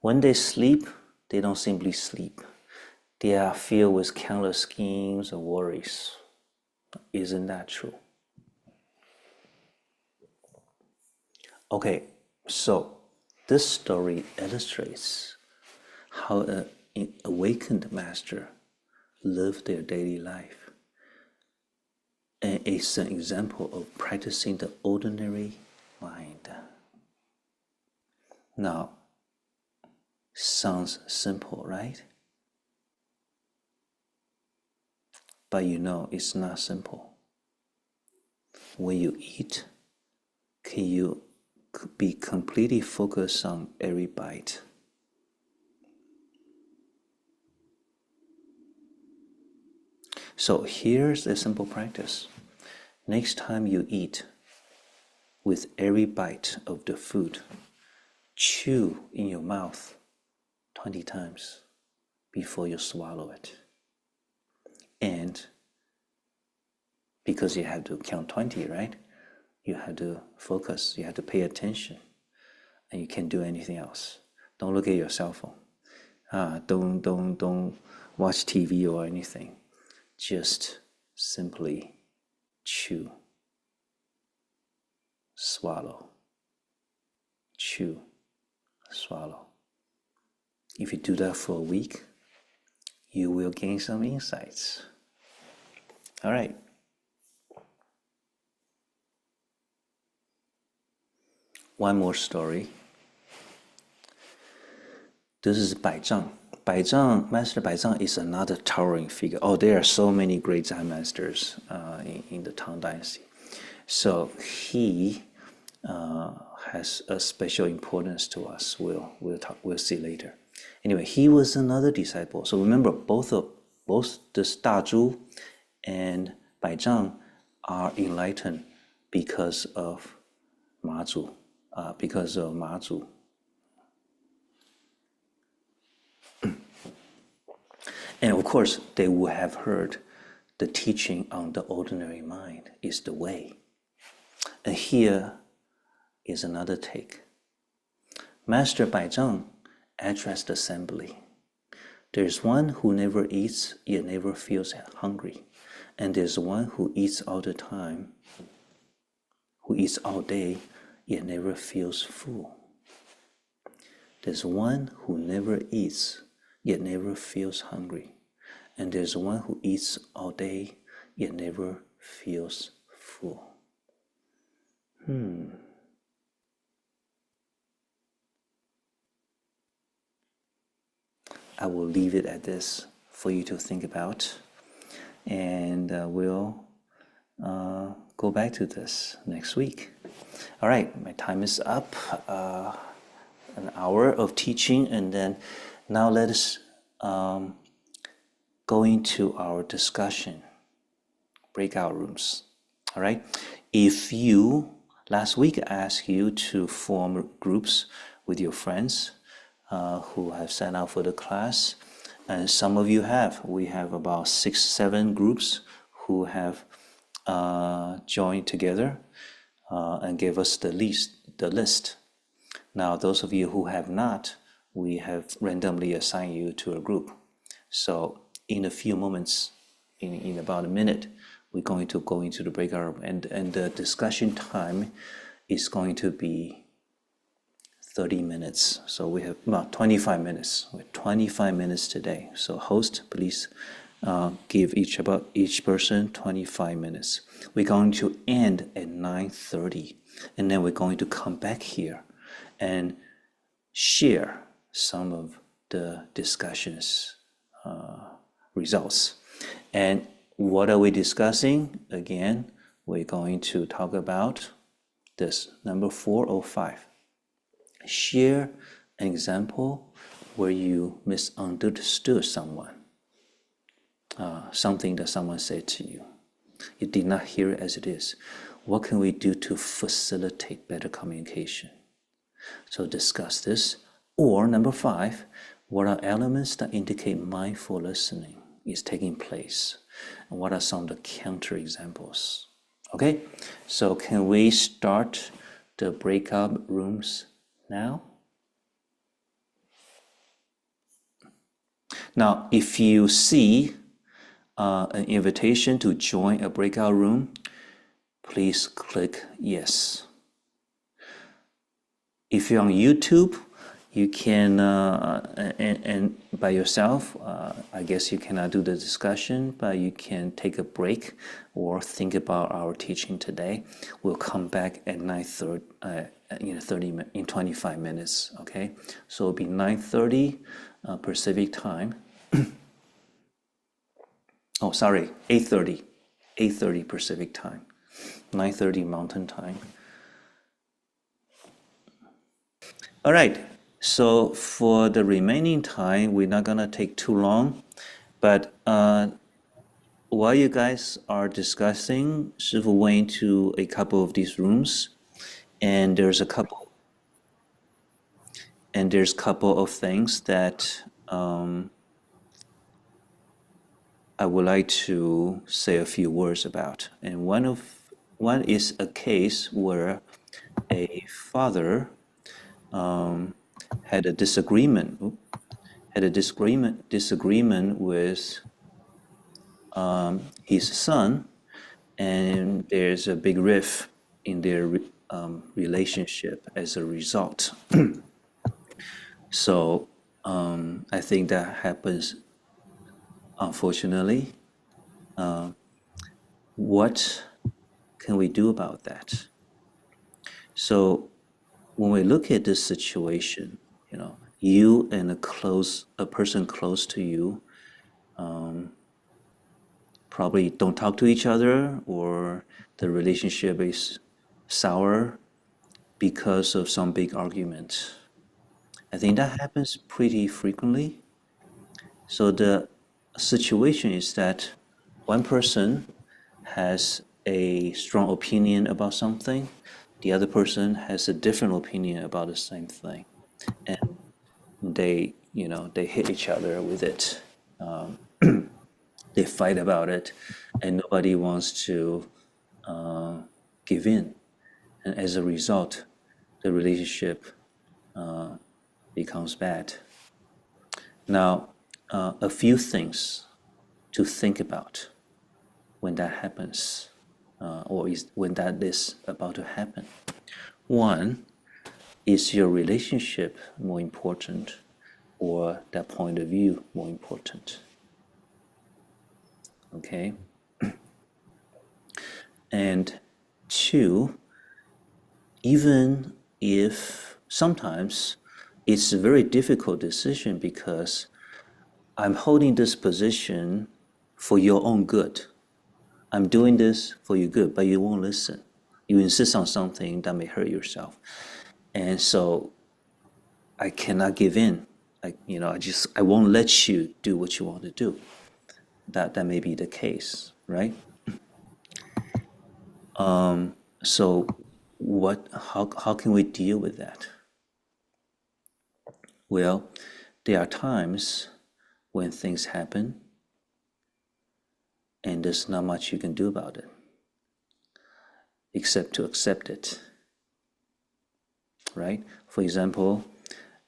When they sleep, they don't simply sleep. They are filled with countless schemes and worries. Isn't that true? Okay, so this story illustrates how an awakened master lived their daily life. And it's an example of practicing the ordinary mind. Now, sounds simple, right? But it's not simple. When you eat, can you be completely focused on every bite? So here's a simple practice. Next time you eat, with every bite of the food, chew in your mouth 20 times before you swallow it. And because you have to count 20, right? You have to focus, you have to pay attention. and you can't do anything else. Don't look at your cell phone. Don't watch TV or anything. Just simply chew, swallow, chew, swallow. If you do that for a week, you will gain some insights. All right. One more story. This is Bai Zhang. Master Bai Zhang is another towering figure. Oh, there are so many great Zen masters in the Tang Dynasty. So he has a special importance to us. We'll see later. Anyway, he was another disciple. So remember, both this Da Zhu and Bai Zhang are enlightened because of Ma Zhu. And of course, they would have heard the teaching on the ordinary mind is the way. And here is another take. Master Bai Zhang addressed the assembly. There's one who never eats, yet never feels hungry. And there's one who eats all the time, who eats all day, yet never feels full. There's one who never eats, yet never feels hungry. And there's one who eats all day, yet never feels full. I will leave it at this for you to think about. And we'll go back to this next week. All right, my time is up. An hour of teaching, and then now let us go into our discussion, breakout rooms. All right, last week I asked you to form groups with your friends who have signed up for the class, and some of you have. We have about 6-7 groups who have joined together and gave us the list. Now, those of you who have not, we have randomly assigned you to a group. So in a few moments, in about a minute, we're going to go into the breakout room, and the discussion time is going to be 30 minutes. So we have about 25 minutes. We have 25 minutes today. So host, please give each person 25 minutes. We're going to end at 9:30, and then we're going to come back here and share some of the discussions results. And what are we discussing? Again, we're going to talk about this, number 4 or 5. Share an example where you misunderstood someone, something that someone said to you. You did not hear it as it is. What can we do to facilitate better communication? So discuss this. Or number 5, what are elements that indicate mindful listening is taking place? And what are some of the counterexamples? Okay, so can we start the breakout rooms now? Now, if you see an invitation to join a breakout room, please click yes. If you're on YouTube, you can, and by yourself, I guess you cannot do the discussion, but you can take a break or think about our teaching today. We'll come back at 9:30, in 25 minutes, okay? So it'll be 9:30 Pacific time. Oh, sorry, 8:30 Pacific time, 9:30 Mountain time. All right. So for the remaining time, we're not gonna take too long, but while you guys are discussing, Shifu went into a couple of these rooms, and there's a couple of things that I would like to say a few words about. And one is a case where a father had a disagreement with his son, and there's a big rift in their relationship as a result. So I think that happens, unfortunately. What can we do about that? So when we look at this situation, you and a person close to you probably don't talk to each other, or the relationship is sour because of some big argument. I think that happens pretty frequently. So the situation is that one person has a strong opinion about something, the other person has a different opinion about the same thing, and they hit each other with it. They fight about it, and nobody wants to give in. And as a result, the relationship becomes bad. Now, a few things to think about when that happens, when that is about to happen. One, is your relationship more important, or that point of view more important? Okay. And two, even if sometimes it's a very difficult decision because I'm holding this position for your own good. I'm doing this for your good, but you won't listen. You insist on something that may hurt yourself. And so I cannot give in. I won't let you do what you want to do. That may be the case, right? So how can we deal with that? Well, there are times when things happen and there's not much you can do about it except to accept it, right? For example,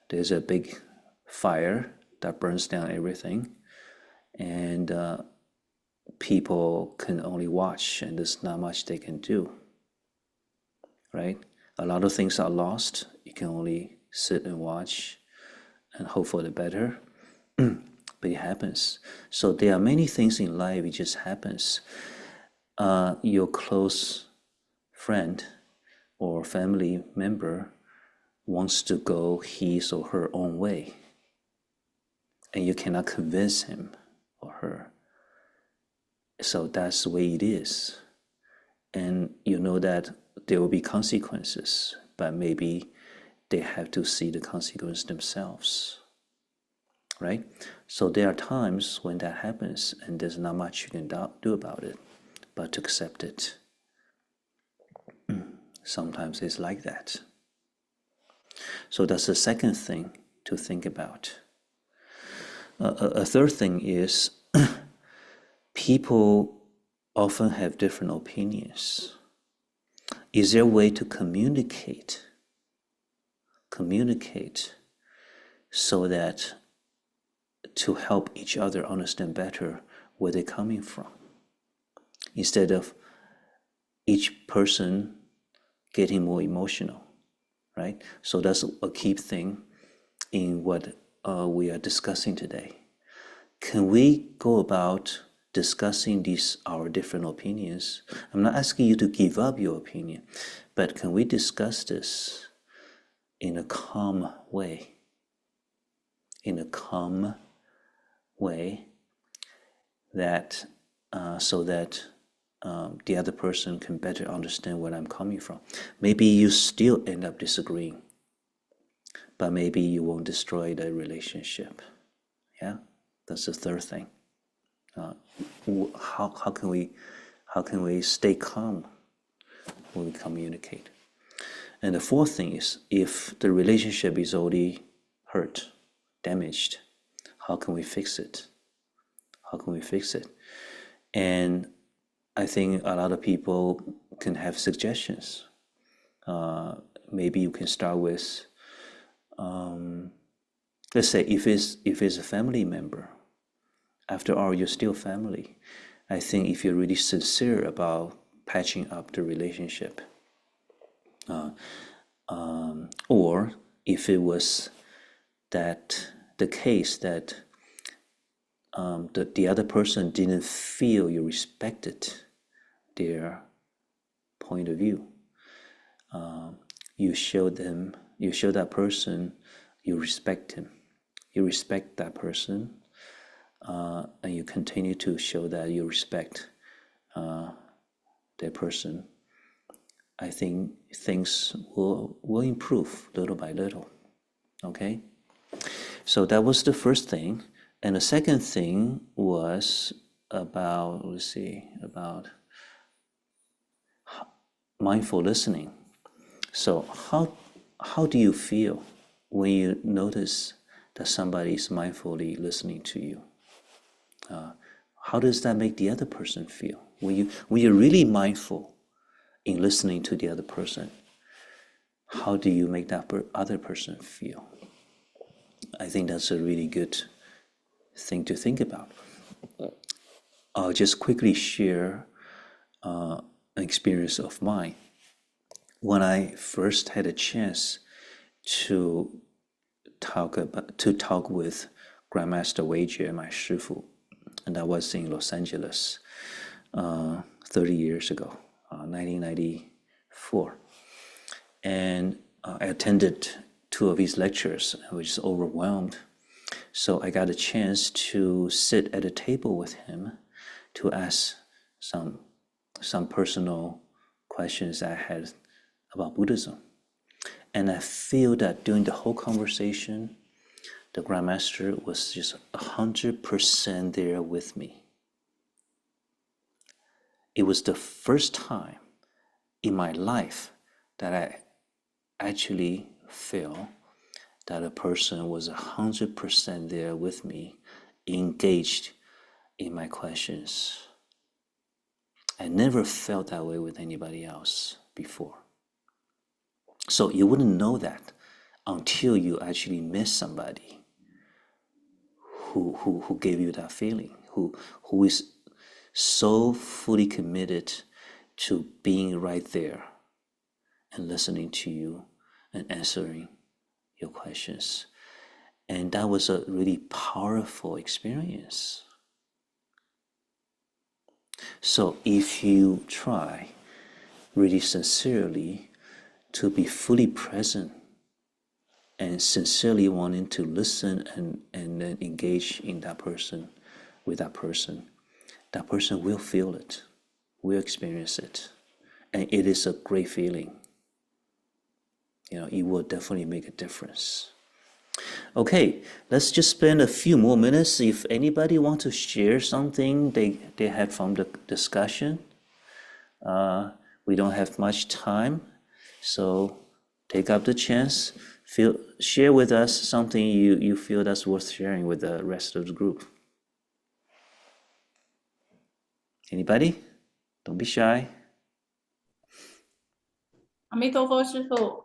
there's a big fire that burns down everything, and people can only watch, and there's not much they can do, right? A lot of things are lost. You can only sit and watch and hope for the better, but it happens. So there are many things in life, it just happens. Your close friend or family member wants to go his or her own way, and you cannot convince him or her. So that's the way it is. And you know that there will be consequences, but maybe they have to see the consequence themselves, right? So there are times when that happens and there's not much you can do about it, but to accept it. Sometimes it's like that. So that's the second thing to think about. A third thing is people often have different opinions. Is there a way to communicate so that to help each other understand better where they're coming from, instead of each person getting more emotional, right? So that's a key thing in what we are discussing today. Can we go about discussing our different opinions? I'm not asking you to give up your opinion, but can we discuss this in a calm way? That so that the other person can better understand where I'm coming from. Maybe you still end up disagreeing, but maybe you won't destroy the relationship. Yeah, that's the third thing. How can we stay calm when we communicate? And the fourth thing is, if the relationship is already hurt, damaged, how can we fix it? And I think a lot of people can have suggestions. Maybe you can start with let's say if it's a family member, after all, you're still family. I think if you're really sincere about patching up the relationship, or if it was that the case that the other person didn't feel you respected their point of view, you show that person you respect him, you respect that person, and you continue to show that you respect that person. I think things will improve little by little. Okay, so that was the first thing. And the second thing was about, about mindful listening. So how do you feel when you notice that somebody is mindfully listening to you? How does that make the other person feel? When you're really mindful in listening to the other person, how do you make that other person feel? I think that's a really good thing to think about. I'll just quickly share an experience of mine. When I first had a chance to talk with Grandmaster Weijie, my Shifu, and that was in Los Angeles 30 years ago, 1994. And I attended 2 of his lectures. I was just overwhelmed. So I got a chance to sit at a table with him to ask some personal questions I had about Buddhism. And I feel that during the whole conversation, the Grandmaster was just 100% there with me. It was the first time in my life that I actually feel that a person was 100% there with me, engaged in my questions. I never felt that way with anybody else before. So you wouldn't know that until you actually met somebody who gave you that feeling, who is so fully committed to being right there and listening to you and answering your questions. And that was a really powerful experience. So if you try really sincerely to be fully present and sincerely wanting to listen and then engage in that person, with that person will feel it, will experience it. And it is a great feeling. It will definitely make a difference. Okay, let's just spend a few more minutes. If anybody wants to share something they had from the discussion, we don't have much time, so take up the chance. Share with us something you feel that's worth sharing with the rest of the group. Anybody? Don't be shy. Amitabha Shifu.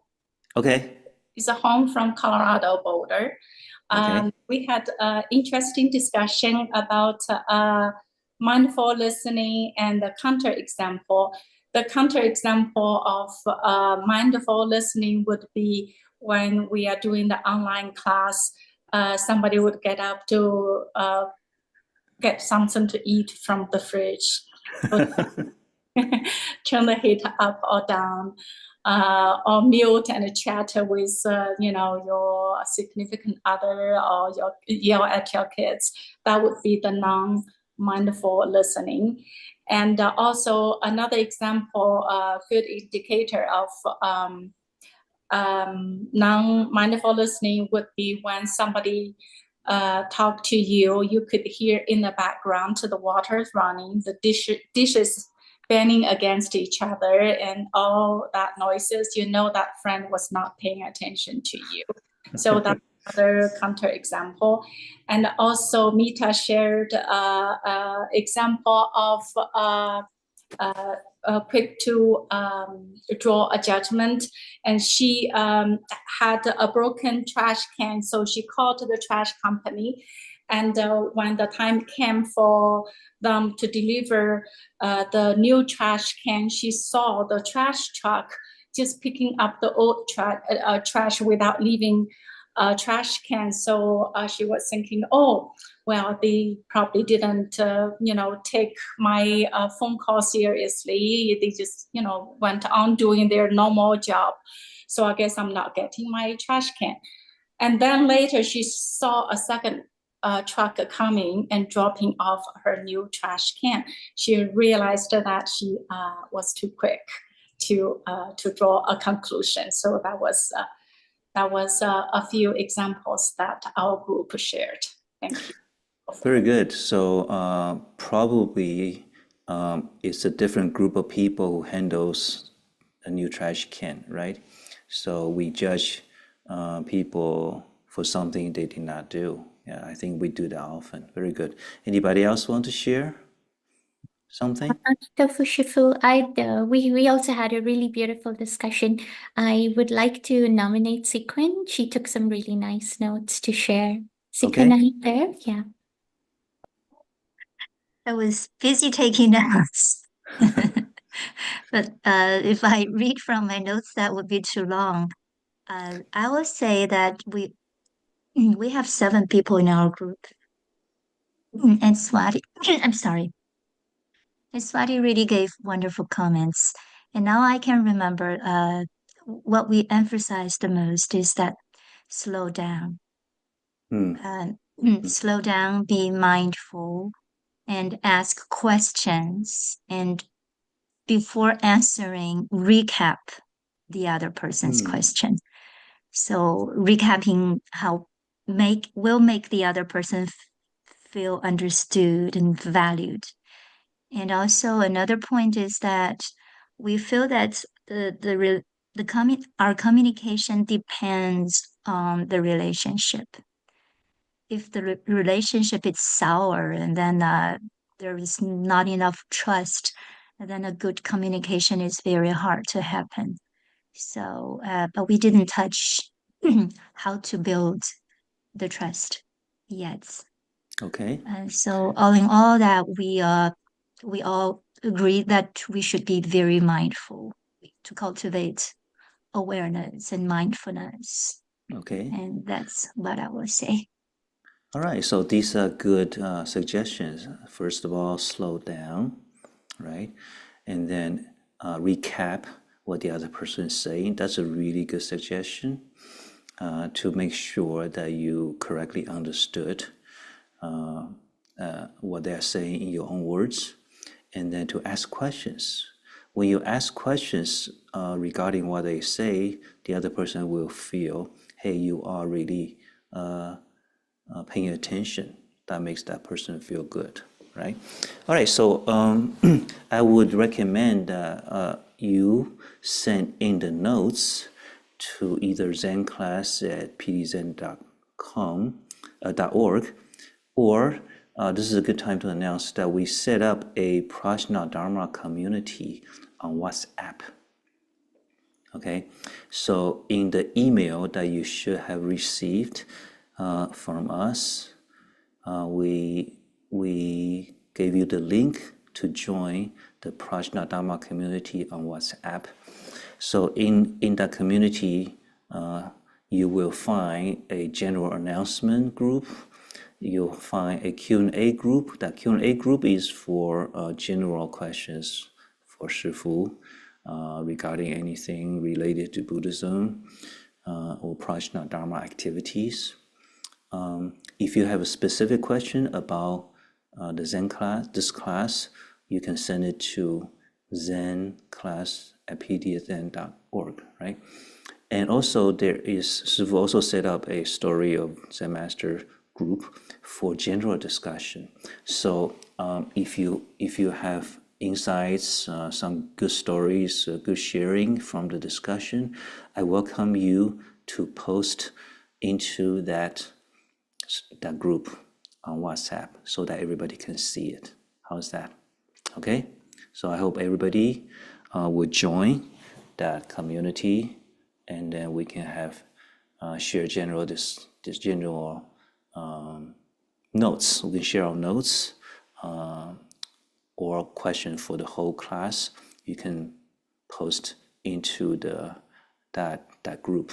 Okay. Is a home from Colorado Boulder. Okay. We had an interesting discussion about mindful listening and the counterexample. The counterexample of mindful listening would be when we are doing the online class, somebody would get up to get something to eat from the fridge. Turn the heat up or down, or mute and chat with your significant other, or yell at your kids. That would be the non-mindful listening. And also another example, good indicator of non-mindful listening would be when somebody talk to you, you could hear in the background the water running, the dishes banging against each other, and all that noises. That friend was not paying attention to you. So that's another counterexample. And also Mita shared example of quick to draw a judgment, and she had a broken trash can, so she called the trash company. And when the time came for them to deliver the new trash can, she saw the trash truck just picking up the old trash without leaving a trash can. So she was thinking, oh, well, they probably didn't, take my phone call seriously. They just, went on doing their normal job. So I guess I'm not getting my trash can. And then later she saw a second truck coming and dropping off her new trash can. She realized that she was too quick to draw a conclusion. So that was a few examples that our group shared. Thank you. Very good. So probably it's a different group of people who handles a new trash can, right? So we judge people for something they did not do. Yeah, I think we do that often. Very good. Anybody else want to share something? Tofu Shifu, we also had a really beautiful discussion. I would like to nominate Sequin. She took some really nice notes to share. Sequin, Okay. are you there? Yeah. I was busy taking notes. But if I read from my notes, that would be too long. I will say that we have 7 people in our group. And Swati, I'm sorry. And Swati really gave wonderful comments. And now I can remember what we emphasize the most is that slow down. Slow down, be mindful, and ask questions. And before answering, recap the other person's question. So recapping will make the other person feel understood and valued. And also another point is that we feel that our communication depends on the relationship. If the relationship is sour and then there is not enough trust, then a good communication is very hard to happen. So, but we didn't touch how to build the trust yet. Okay. So all in all, that we all agree that we should be very mindful to cultivate awareness and mindfulness. Okay. And that's what I will say. All right. So these are good suggestions. First of all, slow down, right? And then recap what the other person is saying. That's a really good suggestion to make sure that you correctly understood what they're saying in your own words, and then to ask questions. When you ask questions regarding what they say, the other person will feel, hey, you are really paying attention. That makes that person feel good, right? All right, so I would recommend you send in the notes to either zenclass@pdzen.org, or this is a good time to announce that we set up a Prajna Dharma community on WhatsApp. Okay, so in the email that you should have received from us, we gave you the link to join the Prajna Dharma community on WhatsApp. So in that community, you will find a general announcement group. You'll find a Q&A group. That Q&A group is for general questions for Shifu regarding anything related to Buddhism or Prajna Dharma activities. If you have a specific question about the Zen class, this class, you can send it to zenclass@pdzen.org, right? And also Shifu also set up a Story of Zen Master group for general discussion. So if you have insights, some good stories, good sharing from the discussion, I welcome you to post into that group on WhatsApp so that everybody can see it. How's that? Okay? So I hope everybody will join that community, and then we can have share this general notes. We can share our notes or question for the whole class. You can post into that group.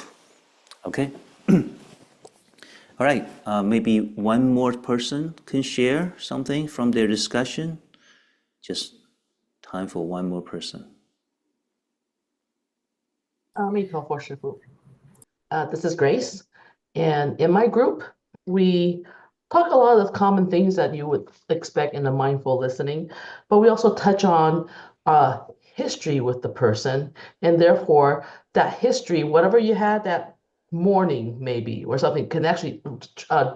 Okay. All right. Maybe one more person can share something from their discussion. Just time for one more person. This is Grace, and in my group, we talk a lot of the common things that you would expect in a mindful listening, but we also touch on history with the person, and therefore that history, whatever you had that morning maybe or something, can actually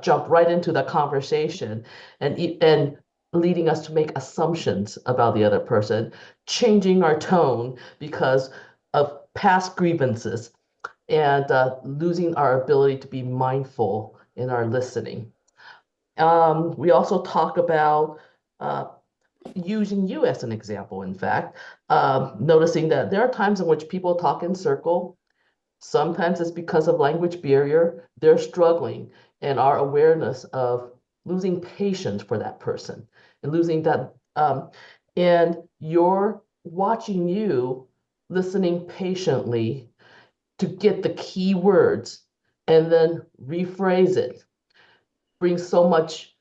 jump right into the conversation and leading us to make assumptions about the other person, changing our tone because of past grievances, and losing our ability to be mindful in our listening. We also talk about using you as an example, in fact, noticing that there are times in which people talk in circle. Sometimes it's because of language barrier. They're struggling, and our awareness of losing patience for that person and losing that, and you're watching you listening patiently to get the key words and then rephrase it brings so much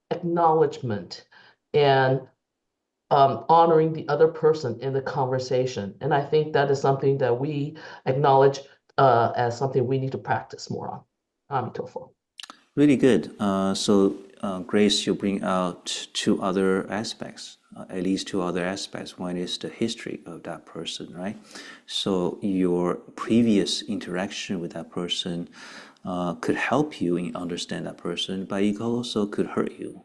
acknowledgement and honoring the other person in the conversation. And I think that is something that we acknowledge as something we need to practice more on. Amitofo. Really good. Grace, you bring out two other aspects, at least two other aspects. One is the history of that person, right? So your previous interaction with that person could help you in understand that person, but it also could hurt you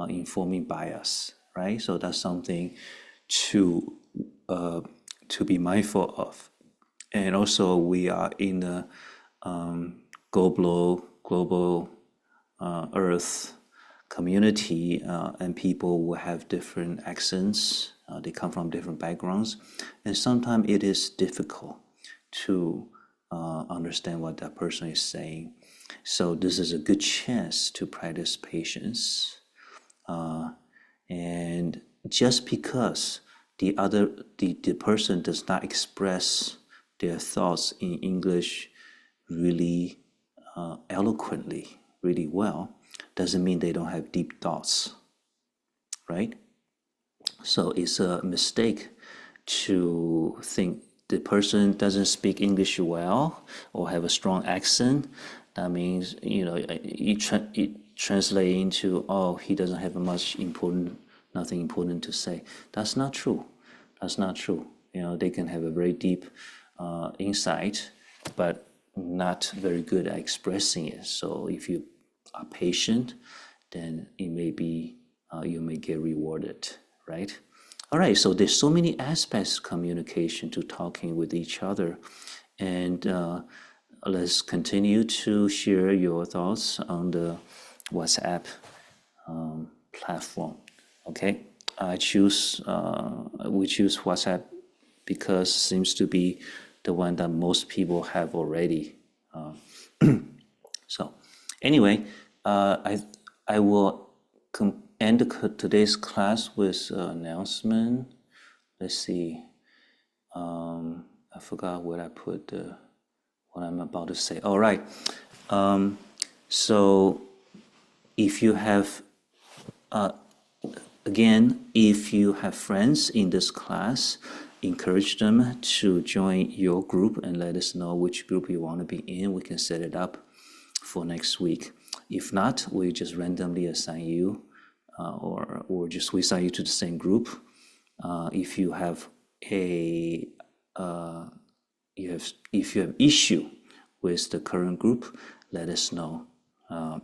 in forming bias, right? So that's something to be mindful of. And also we are in the global Earth community, and people will have different accents. They come from different backgrounds, and sometimes it is difficult to understand what that person is saying. So this is a good chance to practice patience. And just because the person does not express their thoughts in English really eloquently, really well, doesn't mean they don't have deep thoughts, right? So it's a mistake to think the person doesn't speak English well or have a strong accent. That means, it translates into, oh, he doesn't have nothing important to say. That's not true. That's not true. They can have a very deep insight, but not very good at expressing it. So if you are patient, then it may be you may get rewarded, right? All right, so there's so many aspects of communication to talking with each other, and let's continue to share your thoughts on the WhatsApp platform. Okay, we choose WhatsApp because it seems to be the one that most people have already. So anyway, I will end today's class with an announcement. Let's see. I forgot what I put. What I'm about to say. All right. So if you have, again, if you have friends in this class, encourage them to join your group and let us know which group you want to be in. We can set it up for next week. If not, we just randomly assign you, or just we assign you to the same group. If you have if you have issue with the current group, let us know. All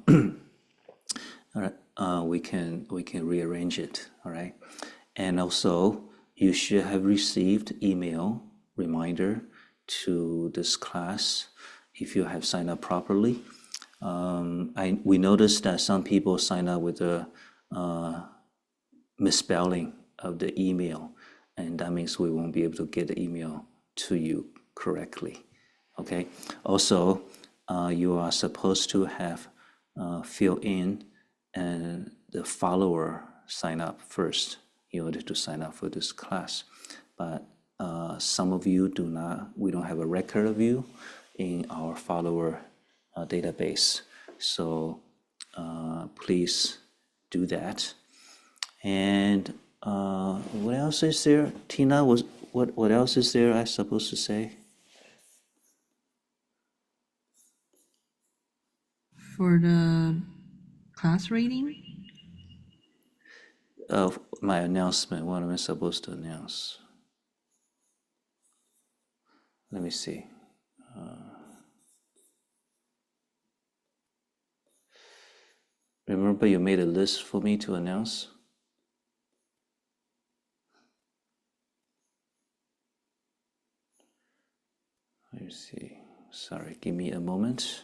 right, we can rearrange it. All right, and also you should have received email reminder to this class if you have signed up properly. We noticed that some people sign up with a misspelling the email, and that means we won't be able to get the email to you correctly. Okay. Also, you are supposed to have fill in and the follower sign up first in order to sign up for this class. But some of you do not. We don't have a record of you in our follower database. So please do that. And what else is there? Tina, what else is there I supposed to say? For the class rating? Of my announcement, what am I supposed to announce? Let me see. Remember you made a list for me to announce? Let me see. Sorry, give me a moment.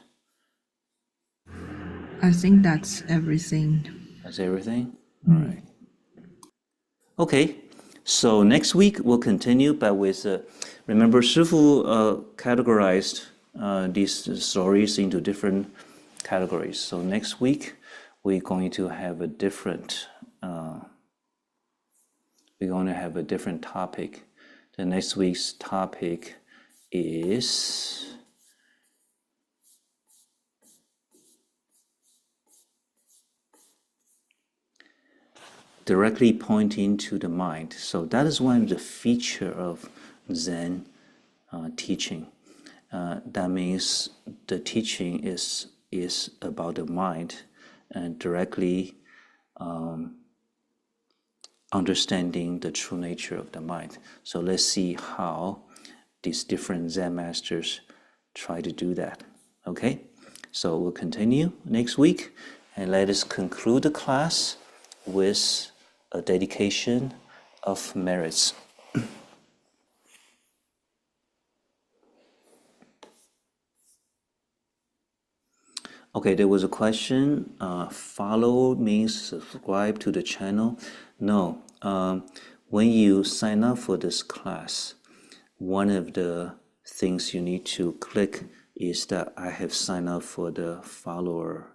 I think that's everything. That's everything? All right. Okay, so next week we'll continue, but with, remember Shifu categorized these stories into different categories. So next week we're going to have a different, topic. The next week's topic is directly pointing to the mind. So that is one of the feature of Zen teaching. That means the teaching is about the mind and directly understanding the true nature of the mind. So let's see how these different Zen masters try to do that. Okay, so we'll continue next week, and let us conclude the class with a dedication of merits. Okay, there was a question. Follow means subscribe to the channel. No, when you sign up for this class, one of the things you need to click is that I have signed up for the follower,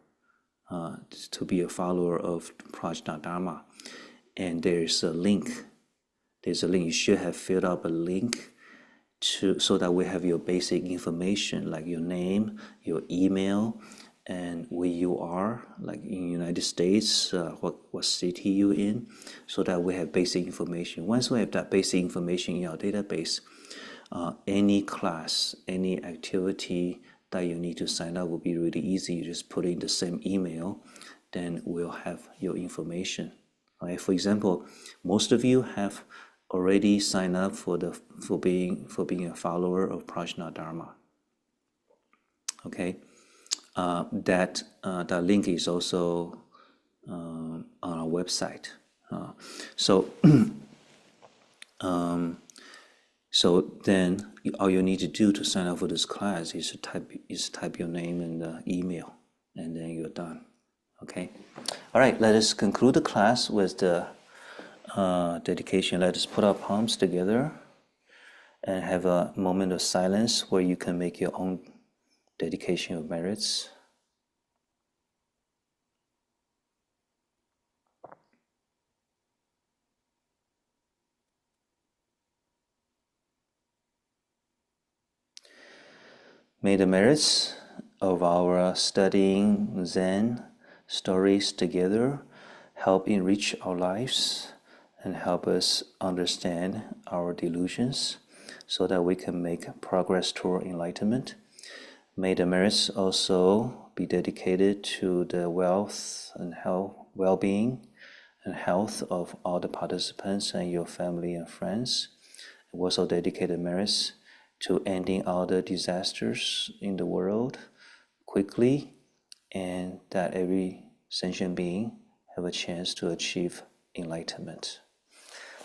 to be a follower of Prajna Dharma. And there's a link. You should have filled up a link so that we have your basic information, like your name, your email, and where you are, like in the United States, what city you're in, so that we have basic information. Once we have that basic information in our database, any class, any activity that you need to sign up will be really easy. You just put in the same email, then we'll have your information. Right? For example, most of you have already signed up for being a follower of Prajna Dharma. Okay, that link is also on our website. So then all you need to do to sign up for this class is to type your name and the email, and then you're done. Okay. All right. Let us conclude the class with the dedication. Let us put our palms together and have a moment of silence where you can make your own dedication of merits. May the merits of our studying Zen stories together help enrich our lives and help us understand our delusions so that we can make progress toward enlightenment. May the merits also be dedicated to the wealth and health, well-being and health of all the participants and your family and friends. We also dedicate the merits to ending all the disasters in the world quickly, and that every sentient being have a chance to achieve enlightenment.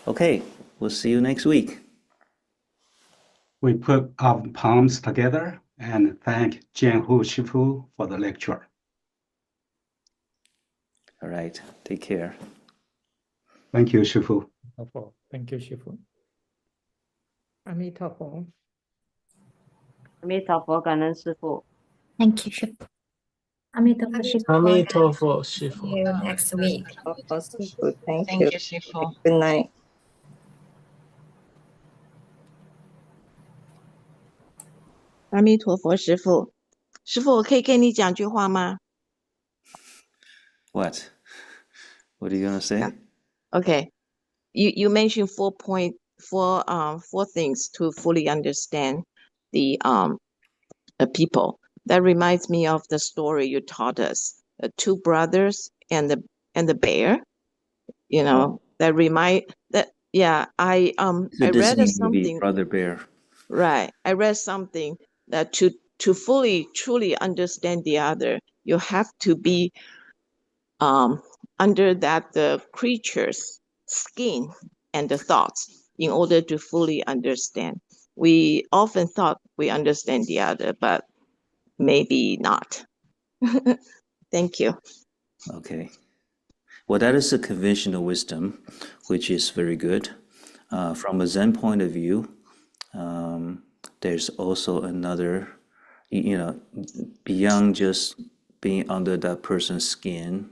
Okay, we'll see you next week. We put our palms together and thank Jianhu Shifu for the lecture. All right, take care. Thank you, Shifu. Wonderful. Thank you, Shifu. 阿弥陀佛。阿弥陀佛，感恩师父。 Thank you, Shifu. 阿弥陀佛，师父。阿弥陀佛，师父。 See you next week. 佛师父 ，Thank Thank you. you, 师父。 Good night. 阿弥陀佛，师父，师父，我可以跟你讲句话吗 What? What are you gonna say? Okay. You mentioned 4 things to fully understand the people. That reminds me of the story you taught us, the 2 brothers and the bear. You know, I read something. Brother Bear. Right. I read something that to fully, truly understand the other, you have to be under the creature's skin and the thoughts in order to fully understand. We often thought we understand the other, but maybe not. Thank you. Okay. Well, that is a conventional wisdom, which is very good. From a Zen point of view, there's also another, beyond just being under that person's skin,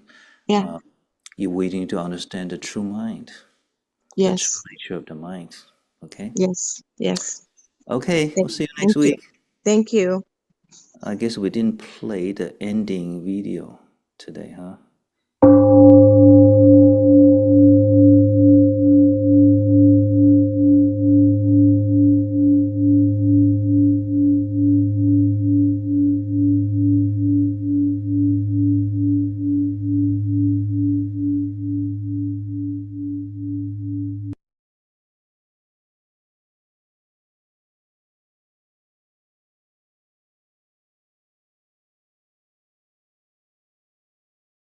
you're waiting to understand the true mind. Yes. The true nature of the mind. Okay? Yes. Yes. Okay, we'll see you next week. Thank you. I guess we didn't play the ending video today, huh?